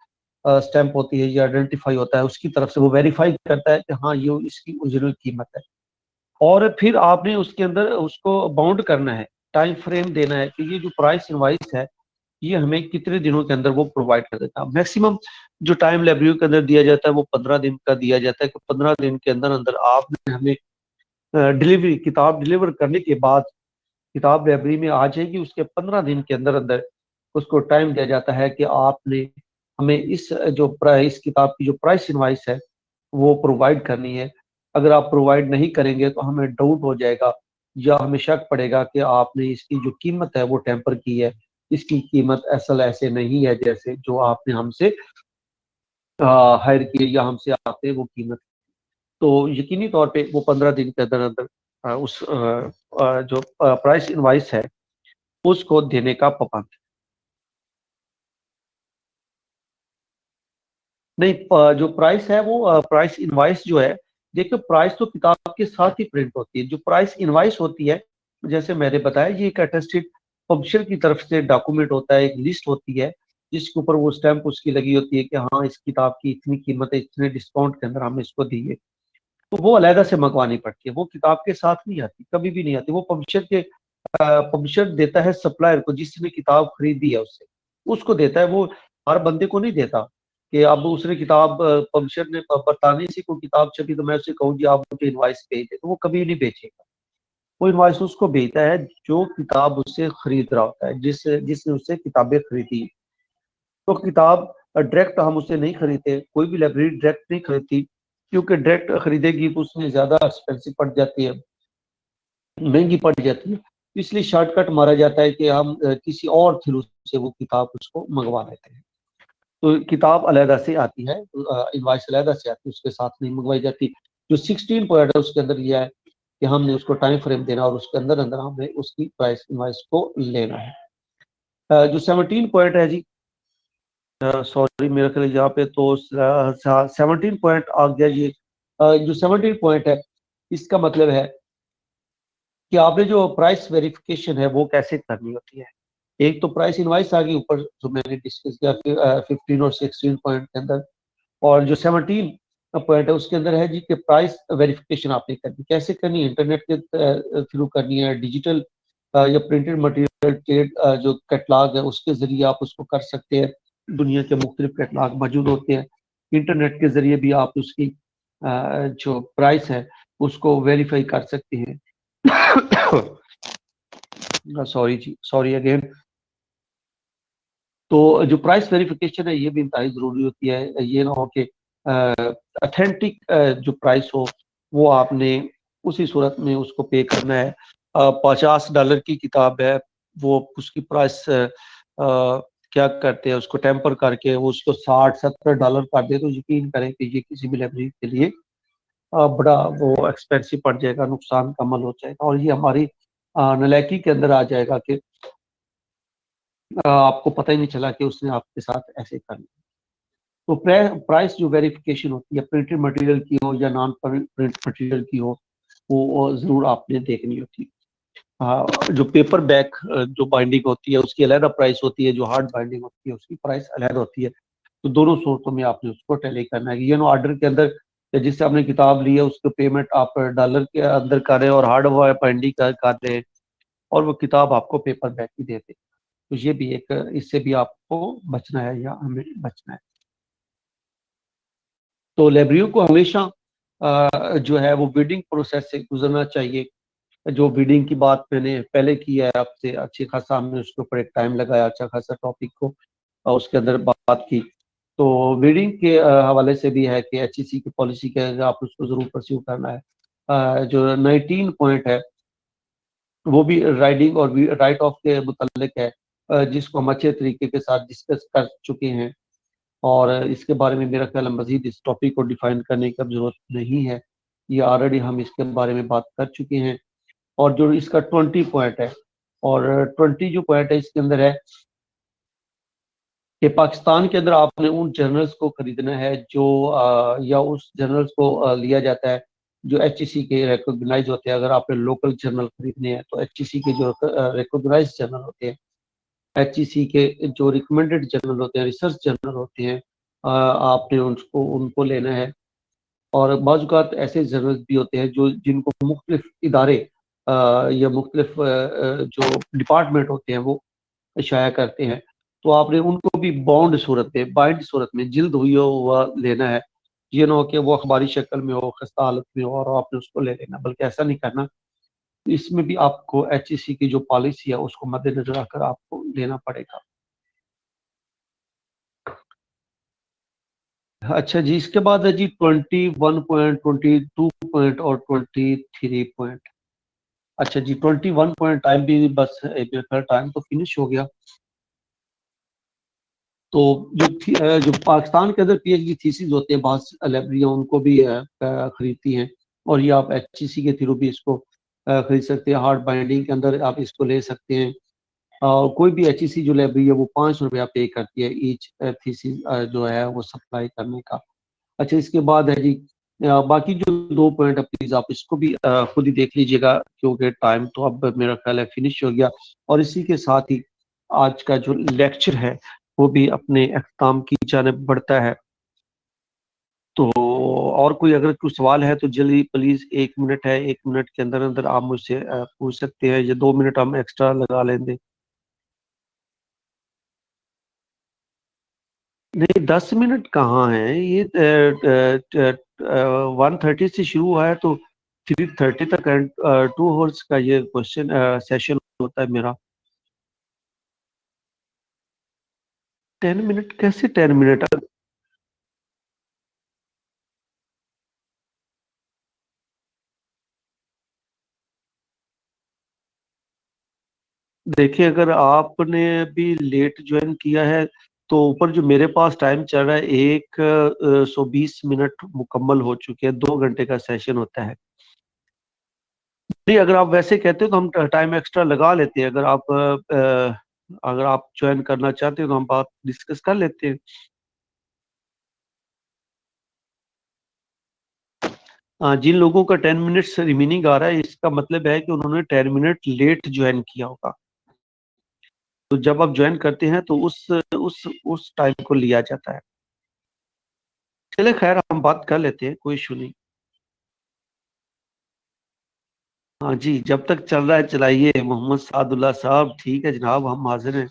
स्टैंप होती है, ये आइडेंटिफाई होता है उसकी तरफ से, वो वेरीफाई करता है कि हाँ ये इसकी ओरिजिनल कीमत है। और फिर आपने उसके अंदर उसको बाउंड करना है, टाइम फ्रेम देना है कि ये जो प्राइस इनवाइस है ये हमें कितने दिनों के अंदर वो प्रोवाइड कर देता है। मैक्सिमम जो टाइम लाइब्रेरी के अंदर दिया जाता है वो 15 दिन का दिया जाता है कि 15 दिन के अंदर अंदर आपने हमें डिलीवरी, किताब डिलीवर करने के बाद किताब लाइब्रेरी में आ जाएगी, उसके 15 दिन के अंदर अंदर उसको टाइम दिया जाता है कि आपने हमें इस जो प्राइस, किताब की जो प्राइस इनवाइस है वो प्रोवाइड करनी है। अगर आप प्रोवाइड नहीं करेंगे तो हमें डाउट हो जाएगा या हमें शक पड़ेगा कि आपने इसकी जो कीमत है वो टेम्पर की है, इसकी कीमत असल ऐसे नहीं है जैसे जो आपने हमसे हायर की या हमसे आपने वो कीमत। तो यकीनी तौर पे वो 15 दिन के अंदर अंदर उस जो प्राइस इनवाइस है उसको देने का पाबंद। नहीं, जो प्राइस है वो प्राइस इनवाइस जो है, देखिए प्राइस तो किताब के साथ ही प्रिंट होती है। जो प्राइस इनवाइस होती है, जैसे मैंने बताया, ये एक अटेस्टेड पब्लिशर की तरफ से डॉक्यूमेंट होता है, एक लिस्ट होती है जिसके ऊपर वो स्टैंप उसकी लगी होती है कि हाँ इस किताब की इतनी कीमत है, इतने डिस्काउंट के अंदर हम इसको दिए। तो वो अलहदा से मंगवानी पड़ती है, वो किताब के साथ नहीं आती, कभी भी नहीं आती। वो पब्लिशर देता है सप्लायर को जिसने किताब खरीदी है उससे, उसको देता है, वो हर बंदे को नहीं देता। कि अब उसने किताब पब्लिशर ने बरतानी से कोई किताब छपी तो मैं उससे कहूँ जी आप मुझे इनवाइस भेज दे, तो वो कभी नहीं बेचेगा। वो इनवाइस उसको भेजता है जो किताब उससे खरीद रहा होता है, जिसने उससे किताबें खरीदी। तो किताब डायरेक्ट हम उससे नहीं खरीदते, कोई भी लाइब्रेरी डायरेक्ट नहीं खरीदती, क्योंकि डायरेक्ट खरीदेगी तो उसमें ज्यादा एक्सपेंसिव पड़ जाती है, महंगी पड़ जाती है। इसलिए शॉर्टकट मारा जाता है कि हम किसी और थ्रू से वो किताब उसको मंगवा लेते हैं। तो किताब अलहदा से आती है, इनवाइस अलहदा से आती है, उसके साथ नहीं मंगवाई जाती। जो 16 पॉइंट है उसके अंदर यह है कि हमने उसको टाइम फ्रेम देना और उसके अंदर अंदर हमने उसकी प्राइस इनवाइस को लेना है। जो 17 पॉइंट है जी, सॉरी मेरे ख्याल यहाँ पे तो 17 पॉइंट आ गया ये। जो 17 पॉइंट है इसका मतलब है कि आपने जो प्राइस वेरिफिकेशन है वो कैसे करनी होती है। एक तो प्राइस इनवाइस आ गई ऊपर जो मैंने डिस्कस किया 15 और 16 पॉइंट के अंदर, और जो 17 पॉइंट है उसके अंदर है जी कि प्राइस वेरिफिकेशन आपने करनी कैसे करनी है। इंटरनेट के थ्रू करनी है, डिजिटल या प्रिंटेड मटेरियल ट्रेड जो कैटलॉग है उसके जरिए आप उसको कर सकते हैं। दुनिया के मुख्तलिफ कैटलॉग मौजूद होते हैं, इंटरनेट के जरिए भी आप उसकी जो प्राइस है उसको वेरीफाई कर सकते हैं। सॉरी जी, सॉरी अगेन। तो जो प्राइस वेरिफिकेशन है ये भी इंतहाई जरूरी होती है। ये ना हो कि अथेंटिक जो प्राइस हो वो आपने उसी सूरत में उसको पे करना है। $50 की किताब है, वो उसकी प्राइस क्या करते हैं उसको टेम्पर करके वो उसको $60-70 कर दे, तो यकीन करें कि ये किसी भी लाइब्रेरी के लिए बड़ा वो एक्सपेंसिव पड़ जाएगा, नुकसान का अमल हो जाएगा, और ये हमारी नालायकी के अंदर आ जाएगा कि आपको पता ही नहीं चला कि उसने आपके साथ ऐसे कर लिया। तो प्राइस जो वेरिफिकेशन होती है प्रिंटेड मटेरियल की हो या नॉन प्रिंट मटेरियल की हो, वो जरूर आपने देखनी होती है। जो पेपर बैक जो बाइंडिंग होती है उसकी अलग प्राइस होती है, जो हार्ड बाइंडिंग होती है उसकी प्राइस अलग होती है। तो दोनों सूरतों में आपने उसको टैली करना है। ये नो ऑर्डर के अंदर जिससे आपने किताब ली है उसको पेमेंट आप डॉलर के अंदर कर रहे हैं और हार्ड बाइंडिंग कर रहे हैं, और वो किताब आपको पेपर बैक ही देते। तो ये भी एक, इससे भी आपको बचना है या हमें बचना है। तो लाइब्रेरियों को हमेशा जो है वो बिडिंग प्रोसेस से गुजरना चाहिए। जो बिडिंग की बात मैंने पहले की है आपसे, अच्छी खासा हमने उसके ऊपर एक टाइम लगाया, अच्छा खासा टॉपिक को उसके अंदर बात की। तो बिडिंग के हवाले से भी है कि एचईसी की पॉलिसी के है, आप उसको जरूर परस्यू करना है। जो 19 पॉइंट है वो भी राइडिंग और राइट ऑफ के मुतल्लिक है, जिसको हम अच्छे तरीके के साथ डिस्कस कर चुके हैं, और इसके बारे में मेरा ख्याल है मजीद इस टॉपिक को डिफाइन करने की अब जरूरत नहीं है, ये ऑलरेडी हम इसके बारे में बात कर चुके हैं। और जो इसका 20 पॉइंट है, और 20 जो पॉइंट है इसके अंदर है कि पाकिस्तान के अंदर आपने उन जर्नल्स को खरीदना है जो या उस जर्नल्स को लिया जाता है जो एचईसी के रिकॉग्नाइज होते हैं। अगर आपने लोकल जर्नल खरीदने हैं तो एचईसी के जो रिकॉग्नाइज जर्नल होते हैं, एचईसी के जो रिकमेंडेड जर्नल होते हैं, रिसर्च जर्नल होते हैं, आपने उनको लेना है। और बाज़ औक़ात ऐसे जर्नल्स भी होते हैं जो जिनको मुख्तलिफ इदारे या मुख्तलिफ जो डिपार्टमेंट होते हैं वो शाया करते हैं, तो आपने उनको भी बाउंड सूरत में, बाइंड सूरत में, जिल्द हुआ लेना है। ये ना हो कि वो अखबारी शक्ल में हो, खस्ता हालत में हो और आपने उसको ले लेना, बल्कि ऐसा नहीं करना। इसमें भी आपको एचईसी की जो पॉलिसी है उसको मद्देनजर रखकर आपको लेना पड़ेगा। अच्छा जी, इसके बाद है जी 21 पॉइंट, 22 पॉइंट और 23 पॉइंट। अच्छा जी, 21 पॉइंट टाइम भी बस टाइम तो फिनिश हो गया। तो जो पाकिस्तान के अंदर पीएचडी थीसिस होते हैं, बहुत लाइब्रेरियाँ उनको भी खरीदती हैं, और ये आप एचईसी के थ्रू भी इसको खरीद सकते हैं। हार्ड बाइंडिंग के अंदर आप इसको ले सकते हैं। कोई भी एचईसी जो लाइब्रेरी है वो ₹500 पे करती है ईच थीसिस जो है वो सप्लाई करने का। अच्छा, इसके बाद है जी बाकी जो 2 पॉइंट है प्लीज आप इसको भी खुद ही देख लीजिएगा, क्योंकि टाइम तो अब मेरा ख्याल है फिनिश हो गया। और इसी के साथ ही आज का जो लेक्चर है वो भी अपने अख्ताम की जानिब बढ़ता है। तो और कोई अगर कुछ सवाल है तो जल्दी प्लीज, 1 मिनट है, 1 मिनट के अंदर अंदर आप मुझसे पूछ सकते हैं, या 2 मिनट हम एक्स्ट्रा लगा लेंगे। नहीं, 10 मिनट कहाँ है ये? 1:30 से शुरू हुआ है तो 3:30 तक 2 आवर्स का ये क्वेश्चन सेशन होता है मेरा। 10 मिनट कैसे 10 मिनट? देखिए, अगर आपने अभी लेट ज्वाइन किया है तो ऊपर जो मेरे पास टाइम चल रहा है, 1:20 मुकम्मल हो चुके हैं। 2 घंटे का सेशन होता है। नहीं, अगर आप वैसे कहते हो तो हम टाइम एक्स्ट्रा लगा लेते हैं। अगर आप ज्वाइन करना चाहते हो तो हम बात डिस्कस कर लेते हैं। जिन लोगों का 10 मिनट्स रिमेनिंग आ रहा है, इसका मतलब है कि उन्होंने 10 मिनट लेट ज्वाइन किया होगा। तो जब आप ज्वाइन करते हैं तो उस टाइम को लिया जाता है। चले, खैर हम बात कर लेते हैं, कोई इशू नहीं। हाँ जी, जब तक चल रहा है चलाइए। मोहम्मद सादुल्ला साहब, ठीक है जनाब, हम हाजिर हैं।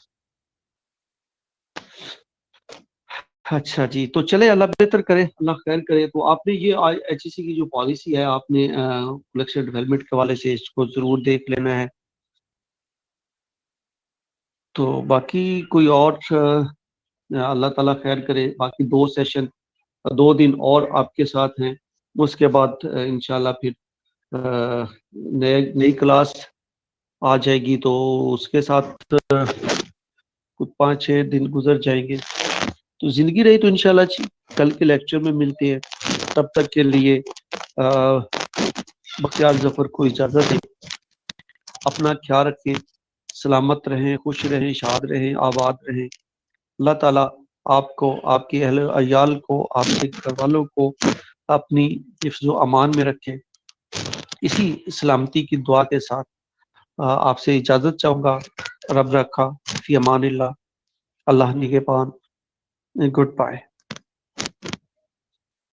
अच्छा जी, तो चले, अल्लाह बेहतर करे, अल्लाह खैर करे। तो आपने ये HEC की जो पॉलिसी है, आपने कलेक्शन डेवलपमेंट के हवाले से इसको जरूर देख लेना है। तो बाकी कोई और अल्लाह ताला खैर करे। बाकी 2 दिन और आपके साथ हैं। उसके बाद इंशाल्लाह फिर नए नई क्लास आ जाएगी, तो उसके साथ कुछ 5-6 दिन गुजर जाएंगे। तो जिंदगी रही तो इंशाल्लाह जी कल के लेक्चर में मिलते हैं। तब तक के लिए बख्तियार जफर को इजाजत दें। अपना ख्याल रखें, सलामत रहें, खुश रहें, शाद रहें, आबाद रहें। अल्लाह ताला आपको, आपके अहल अयाल को, आपके घर वालों को अपनी हिफ्ज़ अमान में रखें। इसी सलामती की दुआ के साथ आपसे इजाज़त चाहूँगा। रब रखा, फ़ी अमानिल्लाह, अल्लाह निगहबान, गुड बाय।